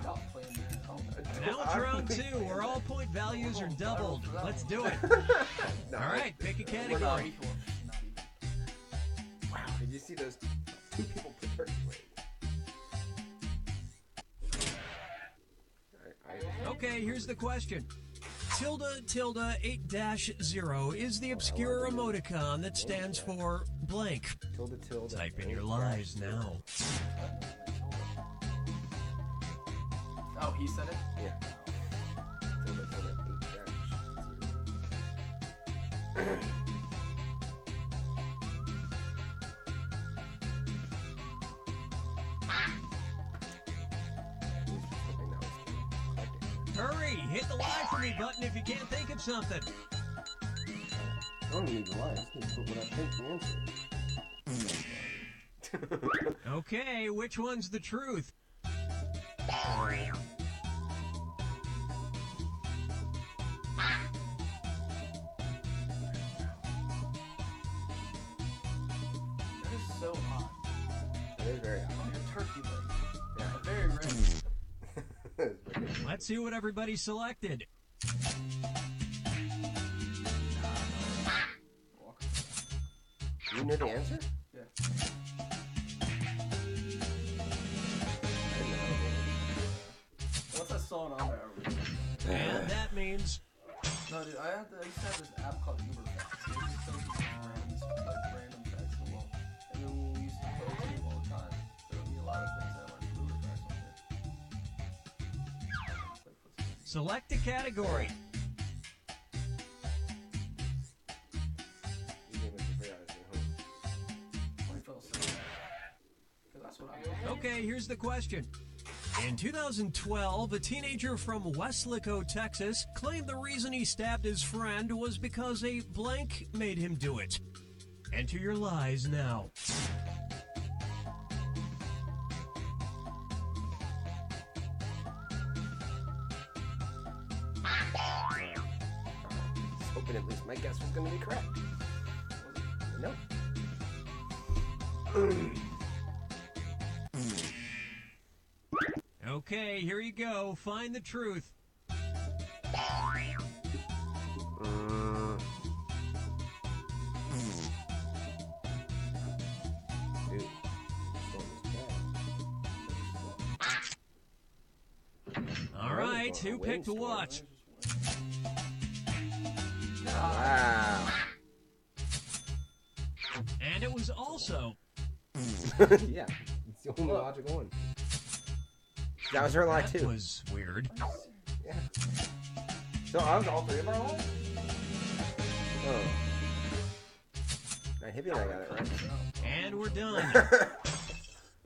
Y'all planned that. Oh. Now it's round two, where all point values are doubled. Let's do it. No, All right, pick a We're not category. equal. Not even. Wow, did you see those two people put turkey leg? Okay, here's the question. Tilde 8-0 is the obscure emoticon that stands for blank. Tilde. Type in your lies now. Oh, he said it? Yeah. Tilde 8-0. Hurry, hit the lie for me button if you can't think of something. I don't need to lie. I just need to put what I think the answer is. Okay, which one's the truth? That is so hot. It is very hot. Like a turkey leg. Yeah. Very rare. Let's see what everybody selected. You know the answer? Yeah. Once I saw it on there, I really And that means No, dude, I used to have this app called Uber Facts. It just tells you random facts in the world. And then when we used to play this game all the time, there would be a lot of things that I learned Uber Facts on there. select a category. You gave us the free hours at home. I fell asleep. Because that's what I do. Okay, here's the question. In 2012, a teenager from Weslaco, Texas, claimed the reason he stabbed his friend was because a blank made him do it. Enter your lies now. I was hoping at least my guess was going to be correct. No. Okay, here you go. Find the truth. right, who picked what? Wow. And it was also... Yeah, it's the only logical one. That was her lie, too. That was weird. Yeah. So I was all three of our lies? Oh. Right, Hippie and I got it right. And we're done. Y'all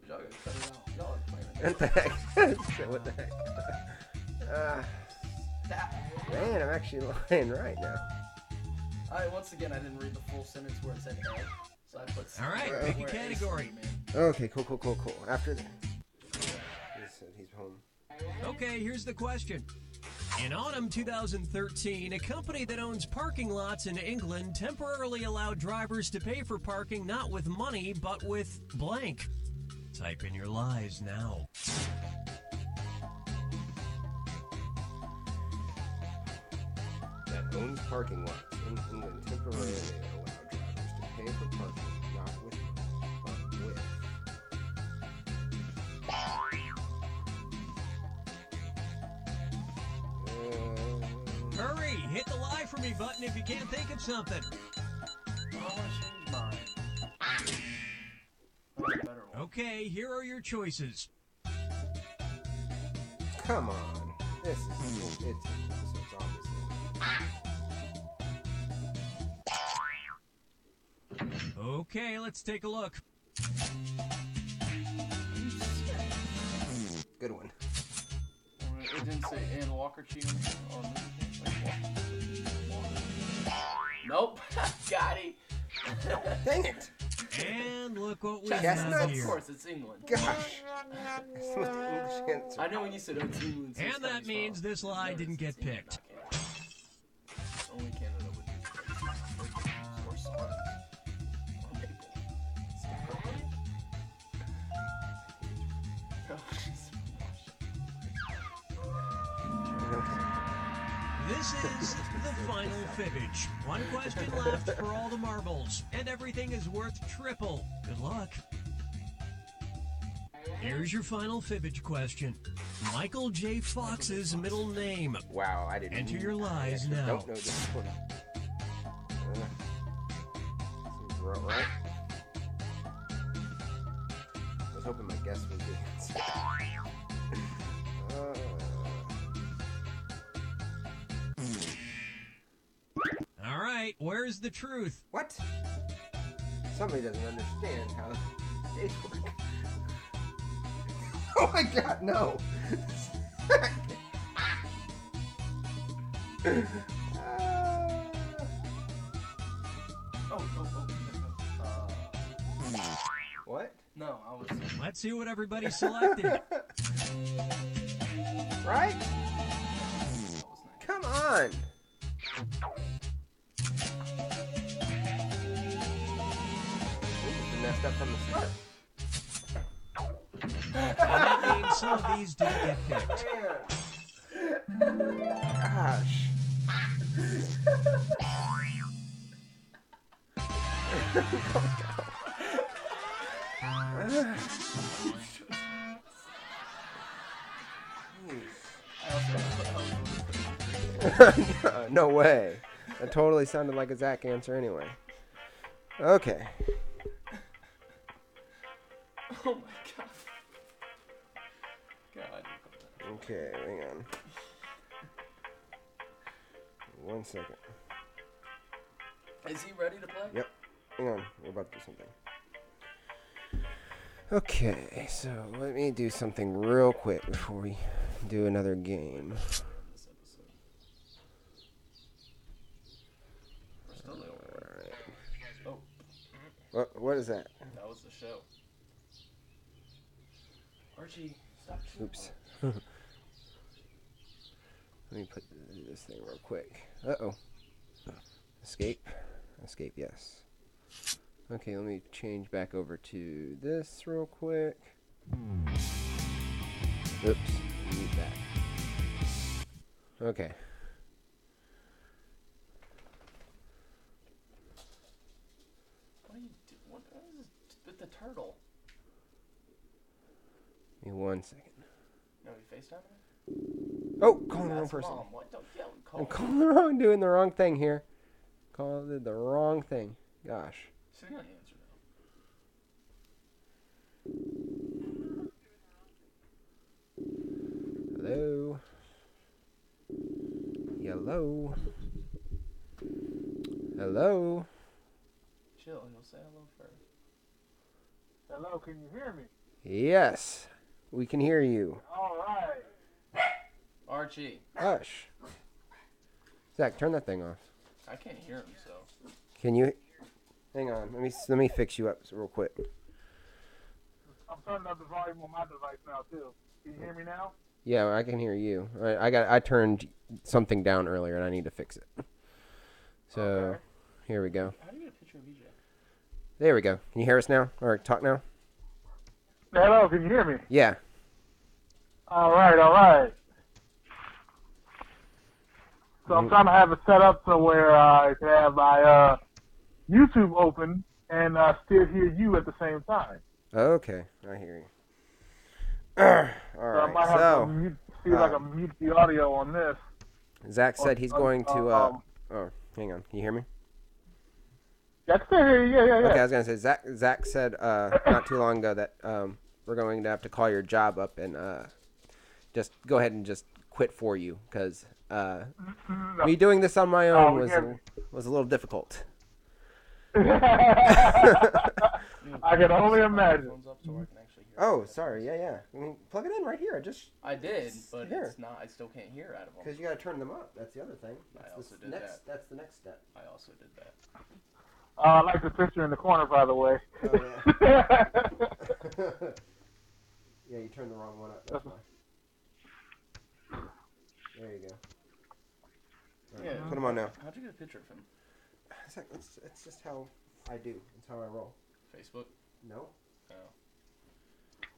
gotta cut it out. Y'all are playing. What the heck? What the heck? Man, I'm actually lying right now. Once again, I didn't read the full sentence where it said A. So I put All right, where pick a A category. Okay, cool. After that. He's home. Okay, here's the question. In autumn 2013, a company that owns parking lots in England temporarily allowed drivers to pay for parking not with money, but with blank. Type in your lies now. That owns parking lots in England temporarily allowed drivers to pay for parking not with money, but with. Hurry, hit the lie for me button if you can't think of something. I want to change mine. I want a better one. Okay, here are your choices. Come on. This is it's obviously. Okay, let's take a look. Good one. It didn't say Ann Walker Cheatham on Walker. Nope. Got it. Dang it. And look what we Chestnuts? have Of here. course, it's England. Gosh. That's the most English answer. I know when you said it's England. so it's And that gotta be means small. this lie No, didn't it's get England, picked. not Canada. Only Canada would use or sorry. Or maple. This is the final fibbage. One question left for all the marbles, and everything is worth triple. Good luck. Here's your final fibbage question. Michael J. Fox's middle name. Wow, I didn't. Enter your lies I now. don't know this one. Seems right. I was hoping my guess was the answer. All right, where's the truth? What? Somebody doesn't understand how days work. Oh my god, no! What? No, I was. Let's see what everybody selected. Right? That was nice. Come on! We messed up from the start. And that means some of these didn't get picked. Gosh. No way. That totally sounded like a Zach answer anyway. Okay. Oh my god. God. Okay, hang on. 1 second. Is he ready to play? Yep. Hang on. We're about to do something. Okay, so let me do something real quick before we do another game. This episode. We're still doing it. Alright. Oh, What is that? that was the show. Archie, stop. Oops. Let me put this thing real quick. Uh-oh. Escape. Escape, yes. Okay, let me change back over to this real quick. Oops. Mute that. Okay. What are you doing? What is this with the turtle? Give me 1 second. No, you FaceTime Oh, calling the wrong That's person. Mom. What? Don't yell. I'm Call. doing the wrong thing here. Called the wrong thing. Gosh. She's gonna answer though. Hello. Hello. Hello. Chill. He'll say hello first. Hello, can you hear me? Yes, we can hear you. All right. Archie. Hush. Zach, turn that thing off. I can't hear him, so. Can you? Hang on. Let me fix you up real quick. I'm turning up the volume on my device now too. Can you hear me now? Yeah, I can hear you. I turned something down earlier and I need to fix it. So, Okay. here we go. How do you get a picture of EJ? There we go. Can you hear us now? Or talk now? Hello, can you hear me? Yeah. All right, all right. So I'm trying to have it set up so where I can have my YouTube open and still hear you at the same time. Okay, I hear you. All So I right. might have So, to mute, see if I can mute the audio on this. Zach said he's going to. Oh, hang on. Can you hear me? I can still hear you. Yeah. Okay, I was gonna say Zach said not too long ago that we're going to have to call your job up and just go ahead and just quit for you because me doing this on my own was a little difficult. I can only imagine. Phone's up so I can actually hear Oh, sorry. Yeah. I mean, plug it in right here. I did, but Here. it's not. I still can't hear out of them. Because you got to turn them up. That's the other thing. I also did next, that. That's the next step. I also did that. I like the picture in the corner, by the way. Oh, yeah. Yeah, you turned the wrong one up. That's why. There you go. All right, Yeah. put them on now. How'd you get a picture of him? It's just how I do. It's how I roll. Facebook? No? Oh.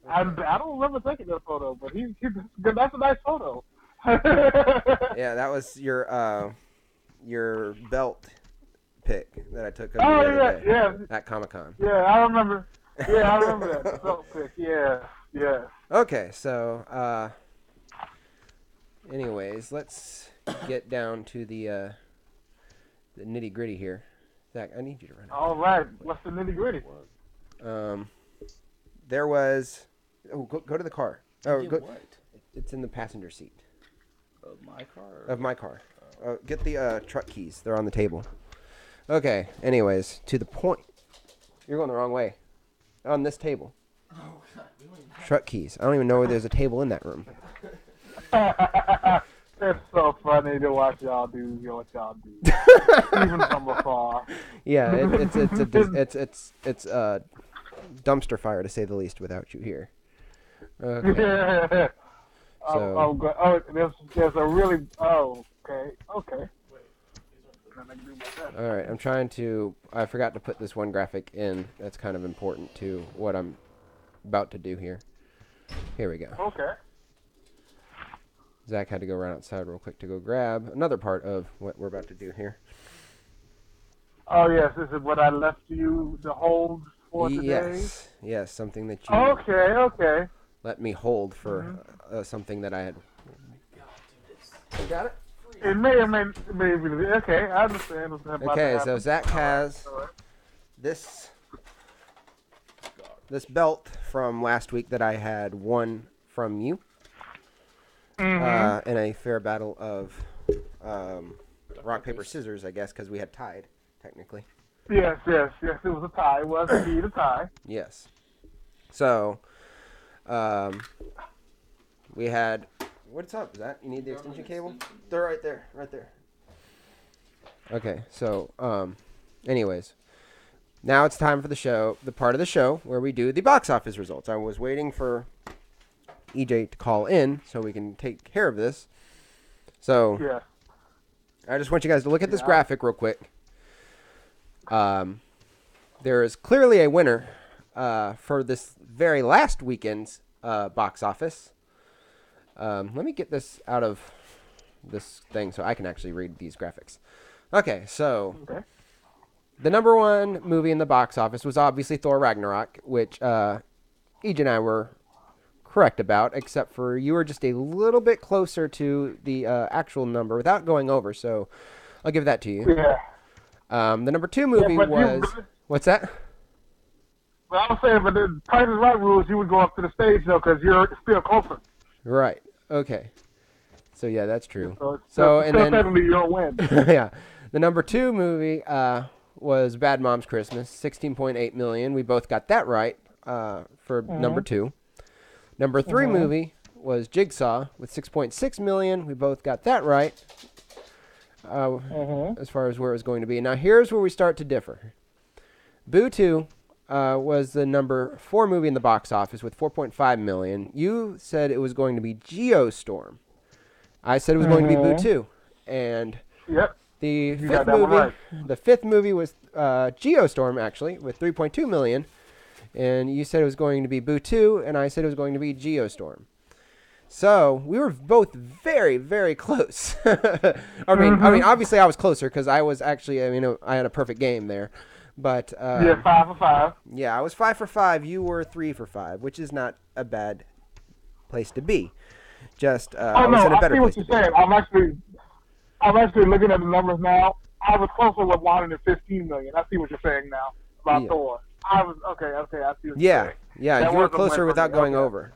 I don't remember taking that photo, but that's a nice photo. Yeah, that was your belt pic that I took of you the other day yeah. at Comic-Con. Yeah, I remember. Yeah, I remember that. The belt pic. Yeah. Okay, so anyways, let's get down to the nitty-gritty here. Zach, I need you to run out. All right. What's the nitty gritty? There was. Oh, go to the car. Oh, Get go. what? It's in the passenger seat Of my car? of my car. Get the truck keys. They're on the table. Okay. Anyways, to the point. You're going the wrong way. On this table. Oh, God. We don't even have Truck keys. I don't even know where there's a table in that room. It's so funny to watch y'all do what y'all do, even from afar. Yeah, it's a dumpster fire to say the least without you here. Okay. So, there's a really. Oh, okay. all right, I'm trying to. I forgot to put this one graphic in. That's kind of important to what I'm about to do here. Here we go. Okay. Zach had to go run outside real quick to go grab another part of what we're about to do here. Oh yes, this is what I left you to hold for today. Yes, something that you Okay. let me hold for something that I had. You got it? It may or may be okay. I understand what's about to Okay, so happen. Zach has this belt from last week that I had won from you in a fair battle of rock, paper, scissors, I guess, because we had tied, technically. Yes. It was a tie. It was indeed a tie. Yes. So, we had... What's up, Zach? You need the extension cable? They're right there. Okay, so, anyways. Now it's time for the part of the show where we do the box office results. I was waiting for EJ to call in so we can take care of this. So, Yeah. I just want you guys to look at this graphic real quick. There is clearly a winner for this very last weekend's box office. Let me get this out of this thing so I can actually read these graphics. Okay, so the number one movie in the box office was obviously Thor Ragnarok, which EJ and I were correct about, except for you were just a little bit closer to the actual number without going over. So I'll give that to you. Yeah. The number 2 movie was what's that? Well, I was saying, but the Price is Right rules, you would go up to the stage though, because you're still closer. Right. Okay. So yeah, that's true. So and then technically you don't win. yeah, the number 2 movie was Bad Moms Christmas, 16.8 million. We both got that right for number 2. Number 3 movie was Jigsaw with 6.6 million. We both got that right as far as where it was going to be. Now here's where we start to differ. Boo 2 was the number 4 movie in the box office with 4.5 million. You said it was going to be Geostorm. I said it was going to be Boo 2. And the fifth movie was Geostorm, actually, with 3.2 million. And you said it was going to be Boo 2, and I said it was going to be Geostorm. So we were both very, very close. I mean, obviously I was closer because I was actually, I had a perfect game there. But 5 for 5. Yeah, I was 5 for 5. You were 3 for 5, which is not a bad place to be. Just I was in a better place to be. I see what you're saying. I'm actually looking at the numbers now. I was closer with 115 million. I see what you're saying now about Thor. I was okay. I see what you're saying. Yeah, you were closer without going over.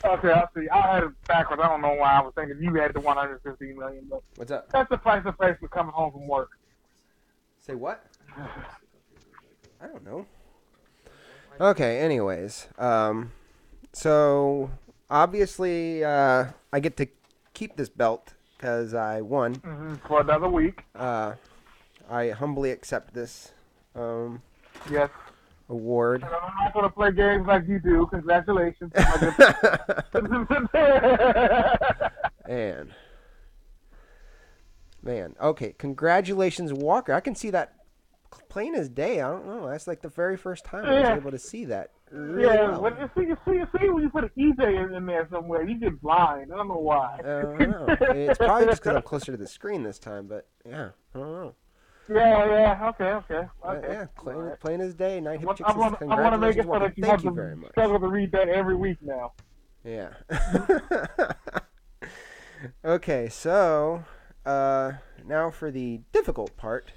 Okay, I see. I had it backwards. I don't know why I was thinking you had the 115 million. But what's up? That's the price of face for coming home from work. Say what? I don't know. Okay, anyways. So, obviously, I get to keep this belt because I won. For another week. I humbly accept this yes. award. I'm not going to play games like you do. Congratulations. Man, okay. Congratulations, Walker. I can see that plain as day. I don't know. That's like the very first time I was able to see that. Really well. When you see when you put an EJ in there somewhere, you get blind. I don't know why. I don't know. It's probably just because I'm closer to the screen this time, but yeah, I don't know. Yeah, okay. Yeah, plain as day. Night Hip Chicks I want to make it so that you Thank have you very much. struggle to read that every week now. Yeah. Okay, so now for the difficult part,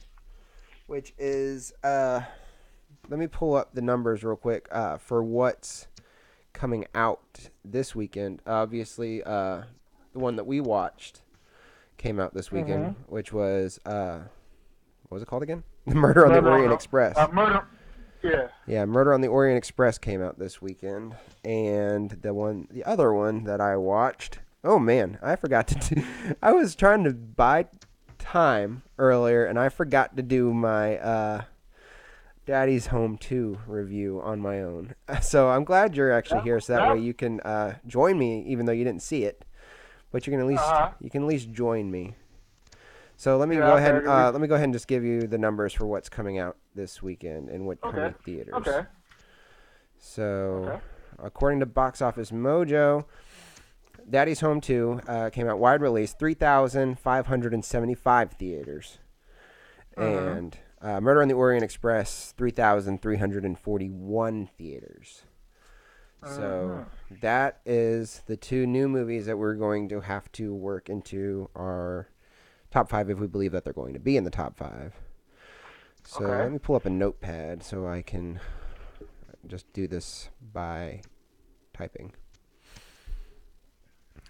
which is let me pull up the numbers real quick for what's coming out this weekend. Obviously, the one that we watched came out this weekend, which was what was it called again? The Murder on the Orient Express. Yeah, Murder on the Orient Express came out this weekend, and the other one that I watched. Oh man, I forgot to do. I was trying to buy time earlier, and I forgot to do my Daddy's Home 2 review on my own. So I'm glad you're actually here, so that way you can join me, even though you didn't see it. But you can at least join me. So let me go ahead. Let me go ahead and just give you the numbers for what's coming out this weekend and what coming theaters. Okay. So, according to Box Office Mojo, Daddy's Home 2 came out wide release, 3,575 theaters, and Murder on the Orient Express, 3,341 theaters. So that is the 2 new movies that we're going to have to work into our top 5 if we believe that they're going to be in the top 5. So let me pull up a notepad so I can just do this by typing.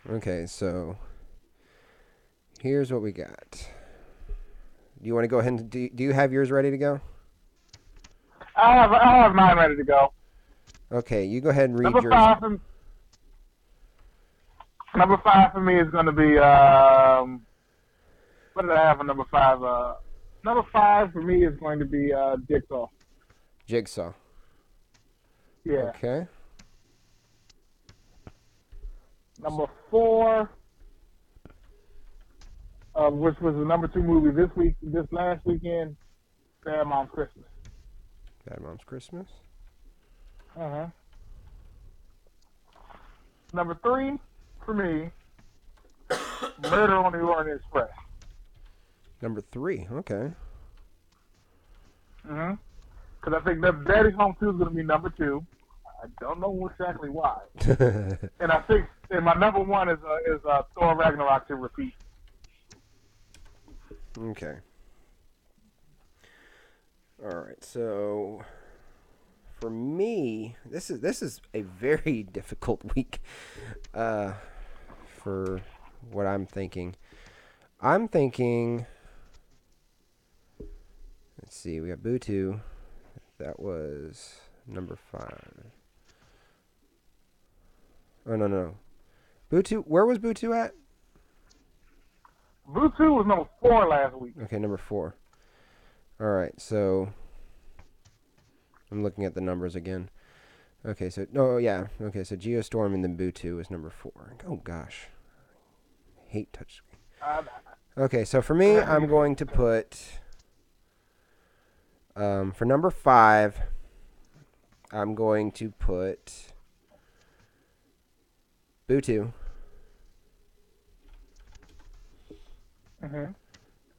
Okay, so here's what we got. Do you want to go ahead and do you have yours ready to go? I have mine ready to go. Okay, you go ahead and read yours. Number 5 for me is going to be what did I have for number 5? Number 5 for me is going to be Jigsaw. Jigsaw. Yeah. Okay. Number 4, which was the number 2 movie this last weekend, Bad Moms Christmas. Bad Moms Christmas. Number 3 for me, Murder on the Orient Express. Number 3, okay. Because I think that Daddy's Home 2 is going to be number 2. I don't know exactly why. And I think my number one is Thor Ragnarok to repeat. Okay. All right. So for me, this is a very difficult week for what I'm thinking. I'm thinking. Let's see. We got Boo 2. That was number 5. Oh no. Boo 2. Where was Boo 2 at? Boo 2 was number 4 last week. Okay, number 4. All right. So I'm looking at the numbers again. Okay, so Okay, so Geostorm and then Boo 2 is number 4. Oh gosh, I hate touchscreen. Okay, so for me, I'm going to put for number 5. I'm going to put Boo 2.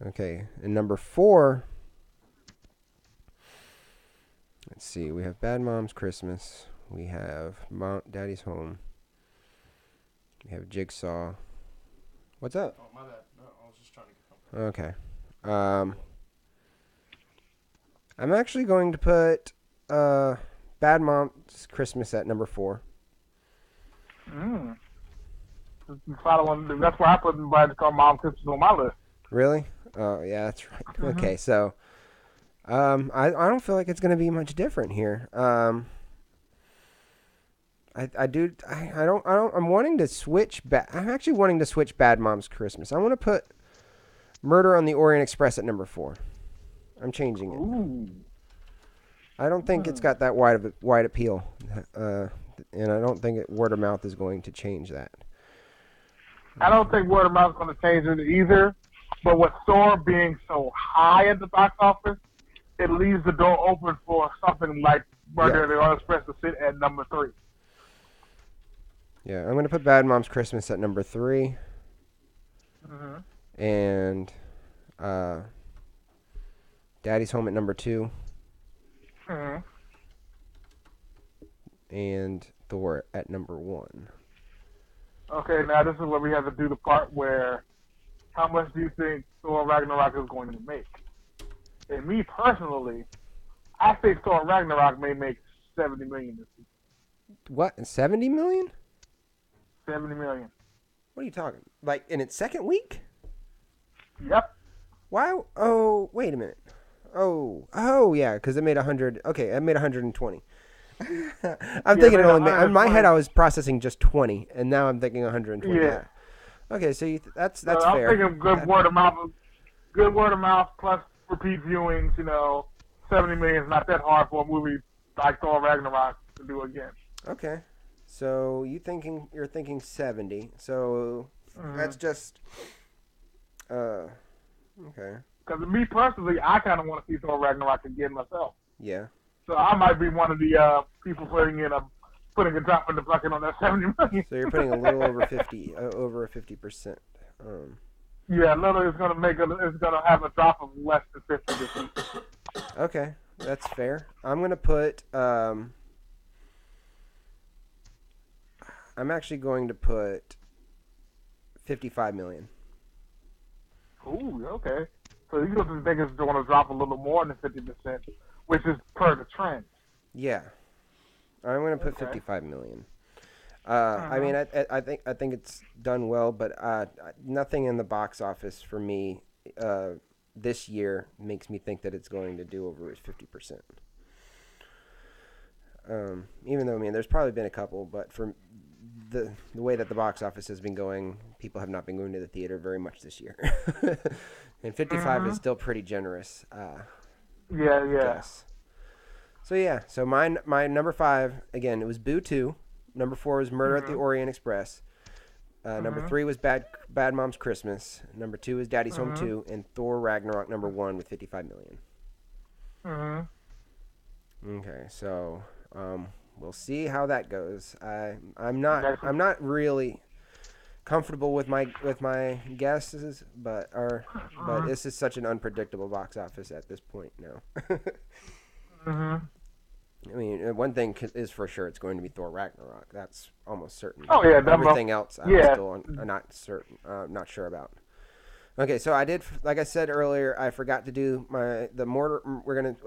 Okay, and number 4. Let's see. We have Bad Mom's Christmas. We have Daddy's Home. We have Jigsaw. What's up? Oh, my bad. No, I was just trying to get comfortable. Okay. I'm actually going to put Bad Mom's Christmas at number 4. That's why I put Bad Mom's Christmas on my list. Really? Oh, yeah, that's right. Okay, so I don't feel like it's going to be much different here. I'm wanting to switch I'm actually wanting to switch Bad Mom's Christmas. I want to put Murder on the Orient Express at number 4. I'm changing it. Ooh. I don't think it's got that wide appeal, and I don't think word of mouth is going to change that. I don't think word of mouth is going to change it either. But with Thor being so high at the box office, it leaves the door open for something like Murder on the Orient Express to sit at number 3. Yeah, I'm going to put Bad Mom's Christmas at number 3. And Daddy's Home at number 2. And Thor at number 1. Okay, now this is where we have to do the part where how much do you think Thor Ragnarok is going to make? And me personally, I think Thor Ragnarok may make $70 million this week. What? 70 million? 70 million. What are you talking? Like in its second week? Yep. Why? Oh, wait a minute. Oh, yeah, because it made 100. Okay, it made 120. I'm thinking it only made, in my head I was processing just 20, and now I'm thinking 120. Yeah. Okay, so that's I'm fair. I'm thinking good word of mouth plus repeat viewings. 70 million is not that hard for a movie like Thor Ragnarok to do again. Okay, so you're thinking 70. So that's just okay. Because me personally, I kind of want to see Thor Ragnarok again myself. Yeah. So I might be one of the people putting a drop in the bucket on that 70 million. So you're putting a little over 50, over 50%. Yeah, literally, it's gonna have a drop of less than 50 this week. Okay, that's fair. I'm gonna put. I'm actually going to put 55 million. Ooh, okay. So you don't think it's going to drop a little more than 50%, which is per the trend. Yeah, I'm going to put 55 million. I mean, I think it's done well, but nothing in the box office for me this year makes me think that it's going to do over 50%. Even though, I mean, there's probably been a couple, but for the way that the box office has been going, people have not been going to the theater very much this year. And 55 is still pretty generous. Yeah. Guess. So my number 5, again, it was Boo 2. Number 4 was Murder at the Orient Express. Number 3 was Bad Mom's Christmas. Number 2 was Daddy's Home 2. And Thor Ragnarok number 1 with 55 million. Okay, so we'll see how that goes. I'm not really comfortable with my guesses, but this is such an unpredictable box office at this point now. I mean, one thing is for sure, it's going to be Thor Ragnarok. That's almost certain. Oh yeah, everything else I'm yeah. still not certain, not sure about. Okay, so I did, like I said earlier, I forgot to do the murder.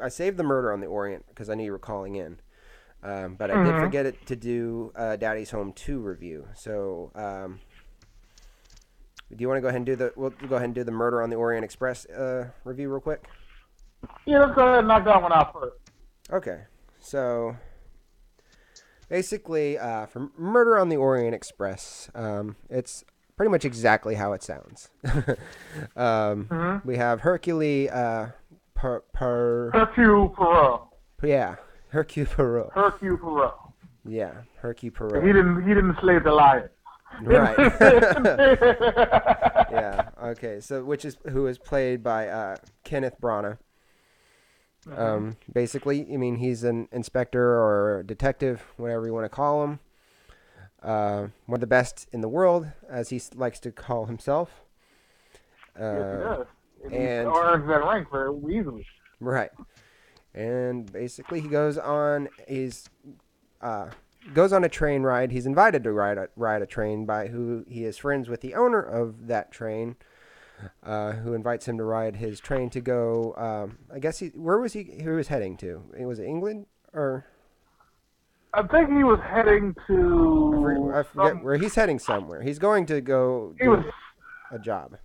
I saved the Murder on the Orient because I knew you were calling in, but I did forget to do Daddy's Home 2 review. So, do you want to go ahead and we'll go ahead and do the Murder on the Orient Express review real quick? Yeah, let's go ahead and knock that one out first. Okay, so basically, for Murder on the Orient Express, it's pretty much exactly how it sounds. We have Hercule Hercule Poirot. Yeah, Hercule Poirot. Hercule Poirot. Yeah, Hercule Poirot. He didn't slay the lion. Right. Yeah. Okay. So, who is played by Kenneth Branagh. Basically, I mean, he's an inspector or detective, whatever you want to call him. One of the best in the world, as he likes to call himself. Yes, he does. And he and earns that rank very easily. Right. And basically, he goes on a train ride. He's invited to ride a train by who he is friends with the owner of that train, who invites him to ride his train to go. I guess where was he? Who was heading to? Was it England or? I think he was heading to. I forget where he's heading. Somewhere he's going to go do a job.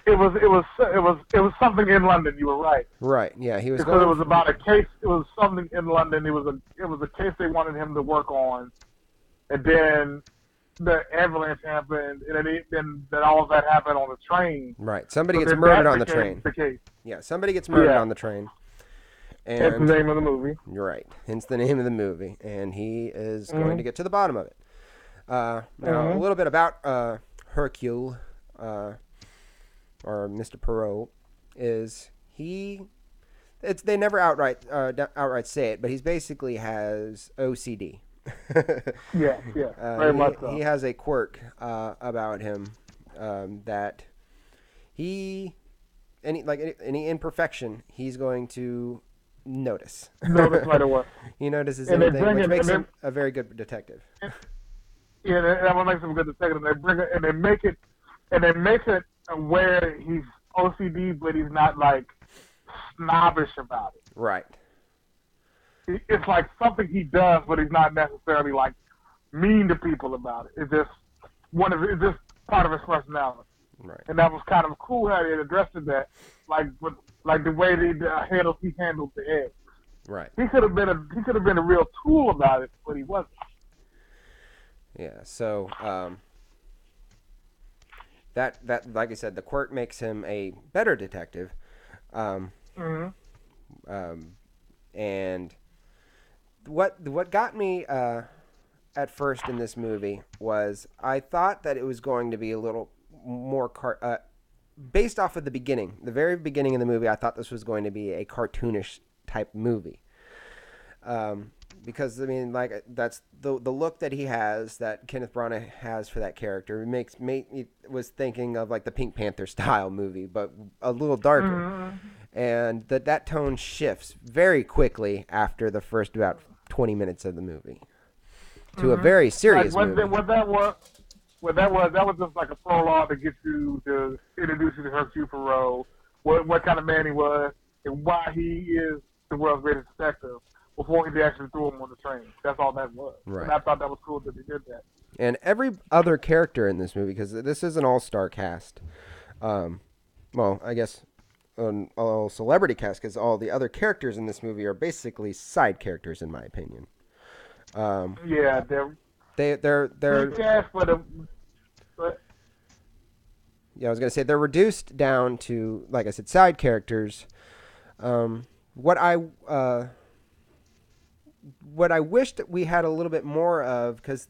It was something in London. You were right. Right. Yeah, he was. Because it was about a case. It was something in London. It was a case they wanted him to work on, and then the avalanche happened, and then all of that happened on the train. Right. Somebody gets murdered on the train. The case. Yeah. Somebody gets murdered on the train. And that's the name of the movie. You're right. Hence the name of the movie, and he is going to get to the bottom of it. Now, a little bit about Hercule. Or Mr. Poirot, is they never outright say it, but he basically has OCD. Yeah, very much so. He has a quirk about him that any imperfection he's going to notice. Notice right away. He notices anything, which makes him a very good detective. Yeah, that what makes him a good detective. And they make it where he's OCD, but he's not like snobbish about it. Right. It's like something he does, but he's not necessarily like mean to people about it. It's just part of his personality. Right. And that was kind of cool how they addressed that, like the way he handled the eggs. Right. He could have been a real tool about it, but he wasn't. Yeah. So. That like I said, the quirk makes him a better detective, and what got me at first in this movie was I thought that it was going to be a little more based off of the very beginning of the movie. I thought this was going to be a cartoonish type movie. Because I mean, like that's the look that he has, that Kenneth Branagh has for that character. It was thinking of like the Pink Panther style movie, but a little darker, and that tone shifts very quickly after the first about 20 minutes of the movie to a very serious movie. What that was just like a prologue to introduce you to Hercule Poirot, what kind of man he was, and why he is the world's greatest detective. Before he actually threw him on the train. That's all that was. Right. And I thought that was cool that they did that. And every other character in this movie, because this is an all-star cast. Well, I guess an all celebrity cast, because all the other characters in this movie are basically side characters, in my opinion. Yeah, they're cast, but yeah, I was gonna say they're reduced down to, like I said, side characters. What I wished we had a little bit more of, because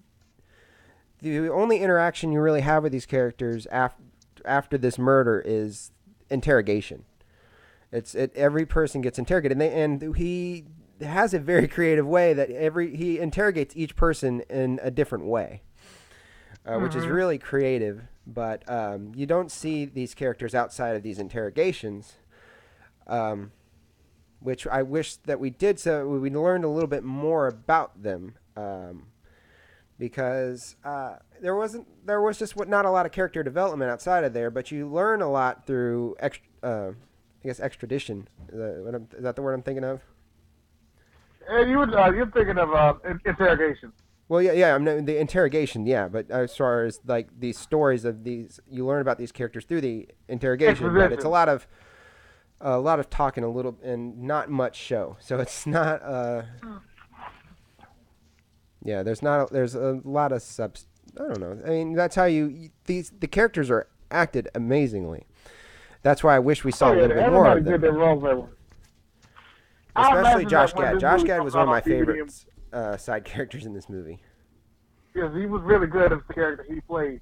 the only interaction you really have with these characters after this murder is interrogation. Every person gets interrogated, and he has a very creative way that he interrogates each person in a different way, which is really creative. But you don't see these characters outside of these interrogations. which I wish that we did, so we learned a little bit more about them. Because there was just not a lot of character development outside of there, but you learn a lot through extradition. Is that the word I'm thinking of? And you're thinking of interrogation. Well, yeah, I'm the interrogation, yeah, but as far as like these stories of these, you learn about these characters through the interrogation, but it's a lot of talking, and not much show. So it's not. Yeah, there's a lot of I don't know. I mean, that's how the characters are acted amazingly. That's why I wish we saw a little bit more of them. Did their roles very well. Especially Josh Gad. Josh Gad was one of my favorites side characters in this movie. Yes, he was really good as the character he played.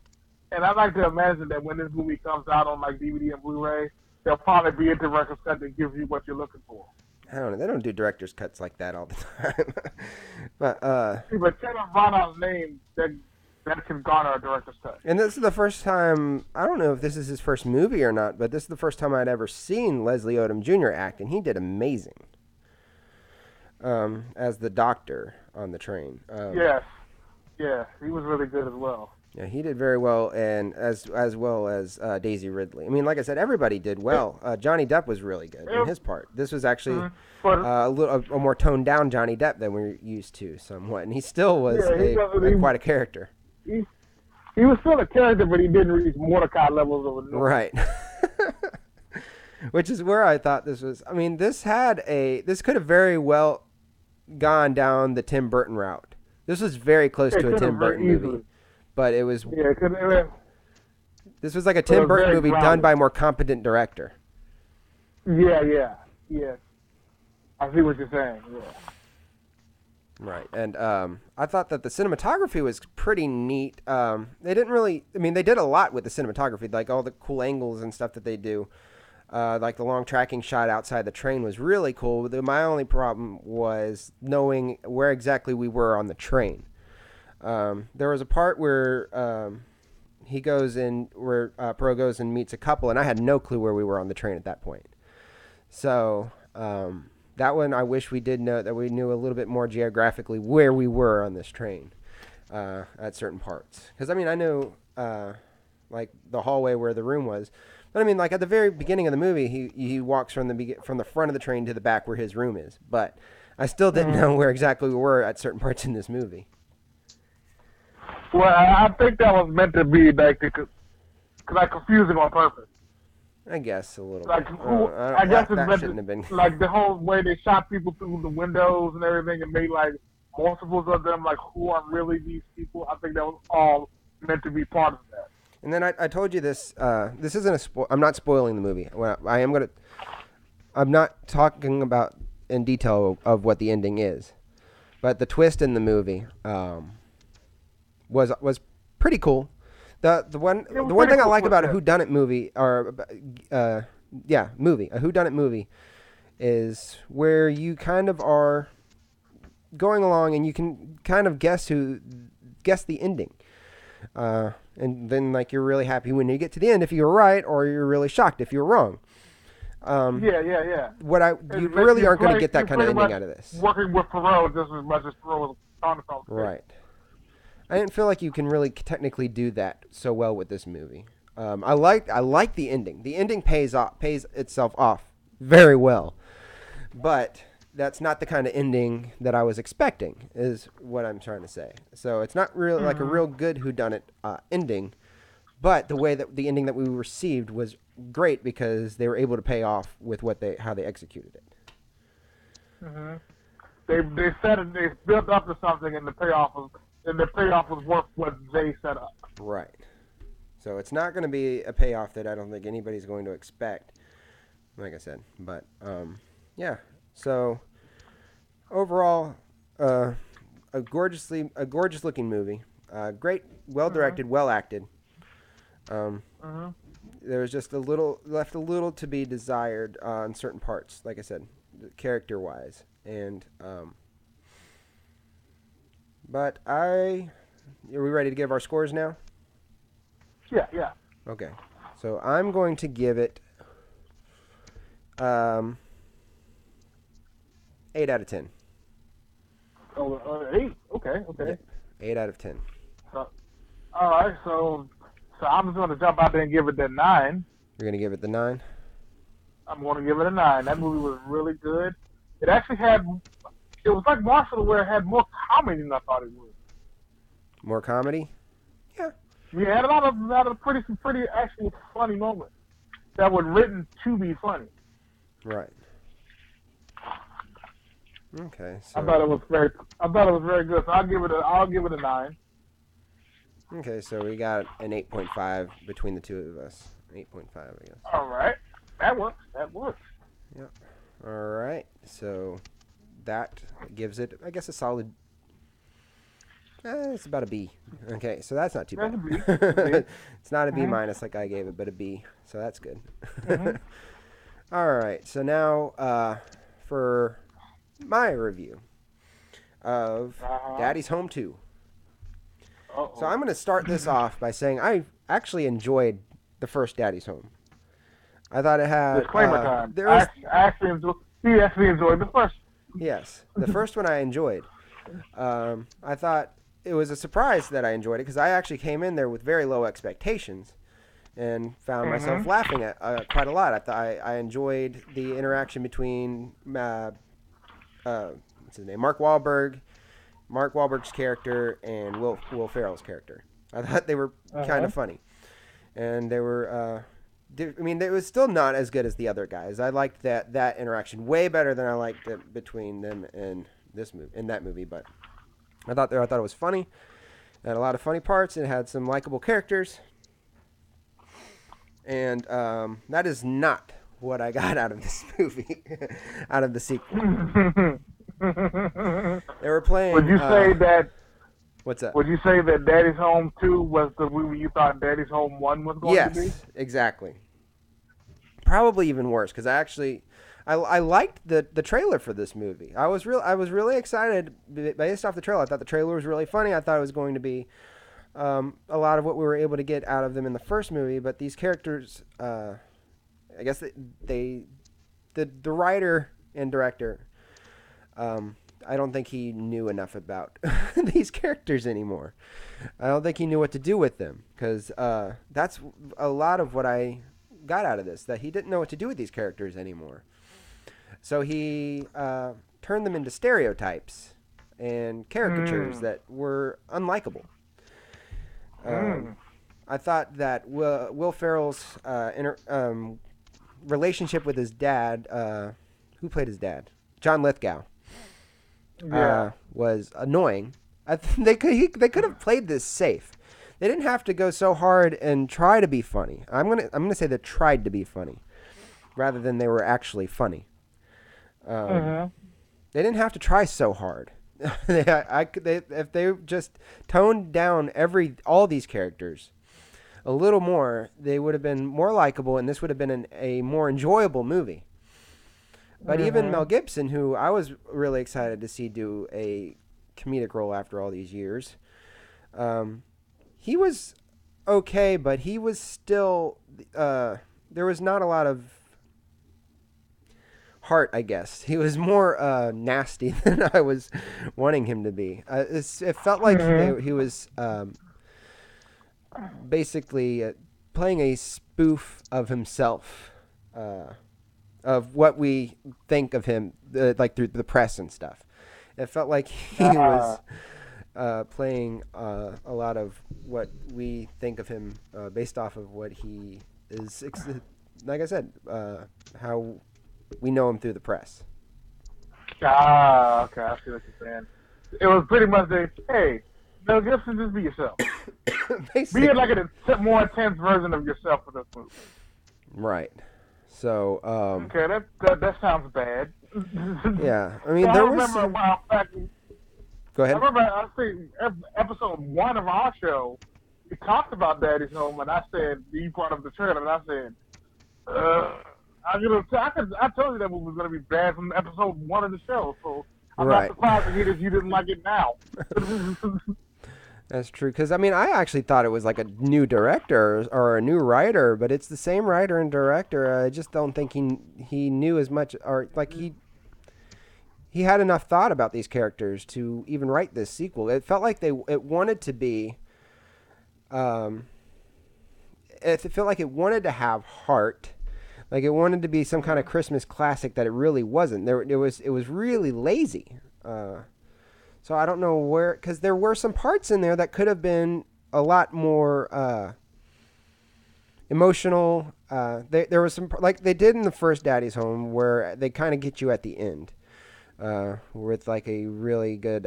And I'd like to imagine that when this movie comes out on like DVD and Blu-ray, there'll probably be a director's cut that gives you what you're looking for. I don't know. They don't do director's cuts like that all the time. But Kevin Branagh's name that can garner a director's cut. And this is the first time, I don't know if this is his first movie or not, but this is the first time I'd ever seen Leslie Odom Jr. act, and he did amazing as the doctor on the train. Yes. Yeah, he was really good as well. Yeah, he did very well, and as well as Daisy Ridley. I mean, like I said, everybody did well. Johnny Depp was really good in his part. This was actually a more toned down Johnny Depp than we're used to, somewhat, and he still was quite a character. He was still a character, but he didn't reach Mordecai levels of annoyance. Right. Which is where I thought this was. I mean, this could have very well gone down the Tim Burton route. This was very close to a Tim Burton movie. But it was. Yeah, this was like a Tim Burton movie done by a more competent director. Yeah. I see what you're saying. Yeah. Right, and I thought that the cinematography was pretty neat. They didn't really. I mean, they did a lot with the cinematography, like all the cool angles and stuff that they do. Like the long tracking shot outside the train was really cool. My only problem was knowing where exactly we were on the train. There was a part where he goes in, where Perot goes and meets a couple, and I had no clue where we were on the train at that point. So that one, I wish we did know, that we knew a little bit more geographically where we were on this train at certain parts. Because, I mean, I knew like the hallway where the room was. But, I mean, like at the very beginning of the movie, he walks from the front of the train to the back where his room is. But I still didn't know where exactly we were at certain parts in this movie. Well, I think that was meant to be like confusing on purpose. I guess a little like, bit. I guess it's meant shouldn't have been. Like the whole way they shot people through the windows and everything and made like multiples of them, like who are really these people. I think that was all meant to be part of that. And then I told you this. This isn't a spoil. I'm not spoiling the movie. Well, I'm not talking about in detail of what the ending is, but the twist in the movie was pretty cool. The one thing I like about a whodunit movie, a whodunit movie, is where you kind of are going along and you can kind of guess the ending. And then like you're really happy when you get to the end if you were right, or you're really shocked if you're wrong. Yeah. You really aren't going to get that kind of ending out of this. Working with Perot just as much as Perot was on the phone. Right. I didn't feel like you can really technically do that so well with this movie. I like the ending. The ending pays itself off very well, but that's not the kind of ending that I was expecting, is what I'm trying to say. So it's not really like a real good whodunit ending, but the way that the ending that we received was great because they were able to pay off with how they executed it. Mm-hmm. They said it. They built up to something, and the payoff was worth what they set up. Right. So it's not going to be a payoff that I don't think anybody's going to expect, like I said. But yeah. So overall, a gorgeous looking movie. Great, well directed, well acted. There was just left a little to be desired on certain parts, like I said, character wise, and but are we ready to give our scores now? Yeah. Okay, so I'm going to give it 8 out of 10. Oh, 8. Okay. Yeah, 8 out of 10. So, all right. So I'm just gonna jump out there and give it that 9. You're gonna give it the 9. I'm gonna give it a 9. That movie was really good. It actually had. It was like Marshall, where it had more comedy than I thought it would. More comedy? Yeah. Yeah, it had a lot of pretty actually funny moments that were written to be funny. Right. Okay. So. I thought it was very good. So I'll give it a 9. Okay, so we got an 8.5 between the two of us. 8.5, I guess. All right, that works. Yep. All right. So that gives it, I guess, a solid. It's about a B. Okay, so that's not too bad. It's not a B minus like I gave it, but a B. So that's good. All right. So now for my review of Daddy's Home 2. So I'm going to start this off by saying I actually enjoyed the first Daddy's Home. I thought it had... Disclaimer time. He actually enjoyed the first. Yes. The first one I enjoyed. I thought it was a surprise that I enjoyed it because I actually came in there with very low expectations and found myself laughing at quite a lot. I enjoyed the interaction between what's his name, Mark Wahlberg's character and Will Ferrell's character. I thought they were kind of funny, and they were. I mean, it was still not as good as the other guys. I liked that interaction way better than I liked it between them and that movie. But I thought it was funny. It had a lot of funny parts. It had some likable characters, and that is not what I got out of this movie, out of the sequel. They were playing. Would you say that? What's that? Would you say that Daddy's Home 2 was the movie you thought Daddy's Home 1 was going to be? Yes, exactly. Probably even worse because I liked the trailer for this movie. I was really excited based off the trailer. I thought the trailer was really funny. I thought it was going to be a lot of what we were able to get out of them in the first movie. But these characters, I guess the writer and director. I don't think he knew enough about these characters anymore. I don't think he knew what to do with them because that's a lot of what I got out of this, that he didn't know what to do with these characters anymore. So he turned them into stereotypes and caricatures that were unlikable. I thought that Will Ferrell's relationship with his dad, who played his dad? John Lithgow. Was annoying. They could have played this safe. They didn't have to go so hard and try to be funny. I'm gonna say they tried to be funny, rather than they were actually funny. They didn't have to try so hard. If they just toned down all these characters a little more, they would have been more likable, and this would have been a more enjoyable movie. But even Mel Gibson, who I was really excited to see do a comedic role after all these years, he was okay, but he was still, there was not a lot of heart, I guess. He was more nasty than I was wanting him to be. It felt like he was basically playing a spoof of himself, of what we think of him, like through the press and stuff. It felt like he was playing a lot of what we think of him based off of what he is, like I said, how we know him through the press. Okay, I see what you're saying. It was pretty much hey, Mel Gibson, just be yourself. Be like a more intense version of yourself for this movie. Right. So, okay, that sounds bad. Yeah, I mean, there was some... Go ahead. I remember, I think, episode 1 of our show, we talked about Daddy's Home, and I said, you brought up the trailer, and I said, I told you that movie was going to be bad from episode 1 of the show, so I'm not surprised to hear that you didn't like it now. That's true, because, I mean, I actually thought it was like a new director or a new writer, but it's the same writer and director. I just don't think he knew as much, or like he he had enough thought about these characters to even write this sequel. It felt like it wanted to be, it felt like it wanted to have heart, like it wanted to be some kind of Christmas classic that it really wasn't. It was really lazy. So I don't know where, because there were some parts in there that could have been a lot more emotional. There was some, like they did in the first Daddy's Home, where they kind of get you at the end with like a really good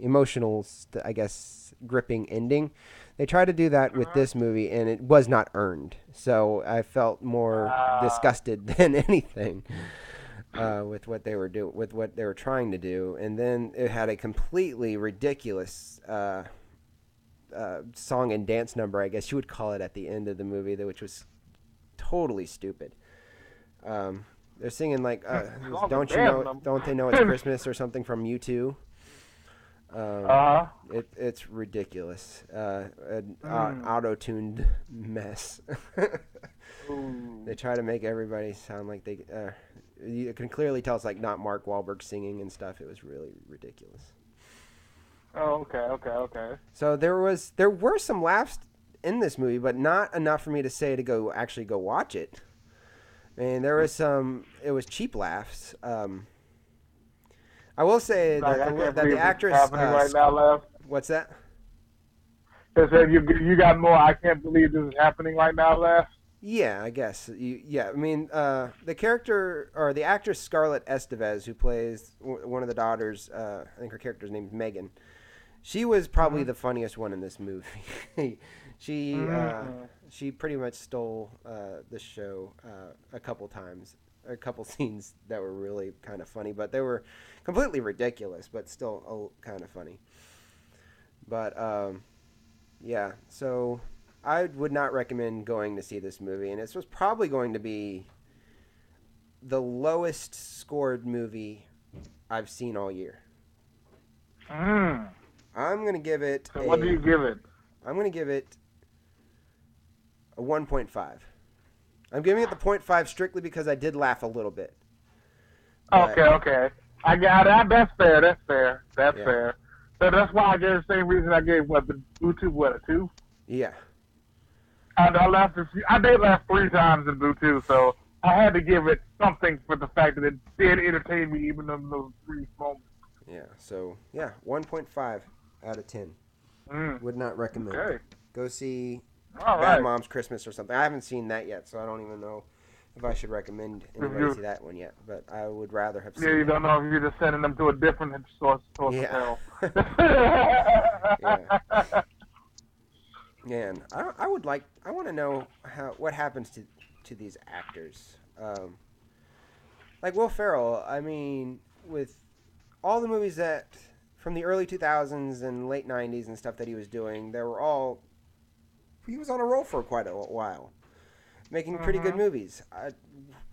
emotional, I guess, gripping ending. They tried to do that with this movie, and it was not earned. So I felt more disgusted than anything. With what they were trying to do, and then it had a completely ridiculous song and dance number, I guess you would call it, at the end of the movie, which was totally stupid. They're singing like don't they know it's Christmas or something from U2. It's ridiculous. An auto-tuned mess. They try to make everybody sound like they. You can clearly tell it's like not Mark Wahlberg singing and stuff. It was really ridiculous. Oh, okay. So there were some laughs in this movie, but not enough for me to say to go watch it. And there was some. It was cheap laughs. I will say that the actress. Right now, left. What's that? They said you got more. I can't believe this is happening right now, left. Yeah, I guess. I mean, the character, or the actress Scarlett Estevez, who plays one of the daughters, I think her character's name is Megan, she was probably the funniest one in this movie. She pretty much stole the show a couple times, a couple scenes that were really kind of funny, but they were completely ridiculous, but still kind of funny. But, yeah, so I would not recommend going to see this movie, and this was probably going to be the lowest scored movie I've seen all year. I'm going to give it what do you give it? I'm going to give it a 1.5. I'm giving it the 0.5 strictly because I did laugh a little bit. Okay. I got it. That's fair. That's fair. So that's why I gave the same reason I gave the Bluetooth, a 2? Yeah. I laughed. I did laugh 3 times in Bluetooth, so I had to give it something for the fact that it did entertain me even in those 3 moments. Yeah. So 1.5 out of 10. Would not recommend. Okay. Go see All Bad right. Moms Christmas or something. I haven't seen that yet, so I don't even know if I should recommend anybody see that one yet. But I would rather have seen. Yeah, you that. don't know if you're just sending them to a different source of hell. Yeah. Man, I want to know what happens to these actors. Like Will Ferrell, I mean, with all the movies that from the early 2000s and late 90s and stuff that he was doing, he was on a roll for quite a while, making pretty good movies.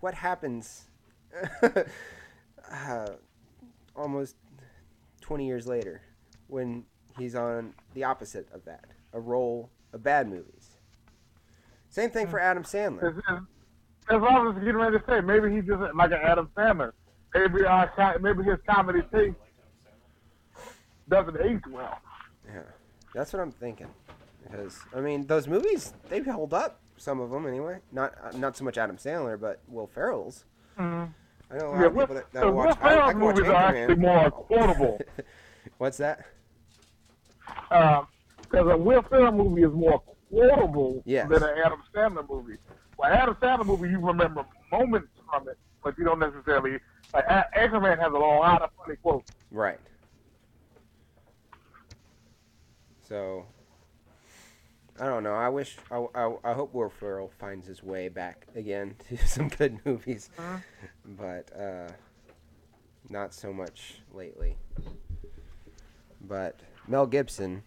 What happens almost 20 years later when he's on the opposite of that, a roll of bad movies? Same thing for Adam Sandler. As I was getting ready to say, maybe he's just like an Adam Sandler. Maybe his comedy taste doesn't age well. Yeah, that's what I'm thinking. Because I mean, those movies, they hold up. Some of them, anyway. Not so much Adam Sandler, but Will Ferrell's. I know a lot of people that watch. I can watch movies are actually more quotable. What's that? Because a Will Ferrell movie is more quotable Yes. than an Adam Sandler movie. Well, Adam Sandler movie, you remember moments from it, but you don't necessarily. Like Anchorman has a lot of funny quotes. Right. So, I don't know. I hope Will Ferrell finds his way back again to some good movies, but not so much lately. But Mel Gibson,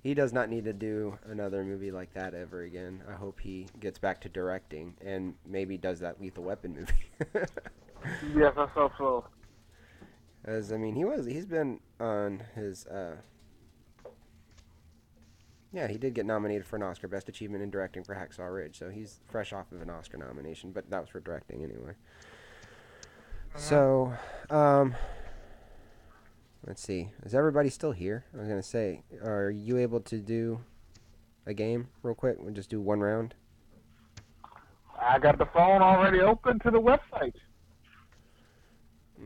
he does not need to do another movie like that ever again. I hope he gets back to directing and maybe does that Lethal Weapon movie. Yes, I hope so. As I mean, he's been on his. Yeah, he did get nominated for an Oscar, Best Achievement in Directing for Hacksaw Ridge, so he's fresh off of an Oscar nomination, but that was for directing anyway. So, let's see. Is everybody still here? I was gonna say, are you able to do a game real quick? We'll just do one round. I got the phone already open to the website.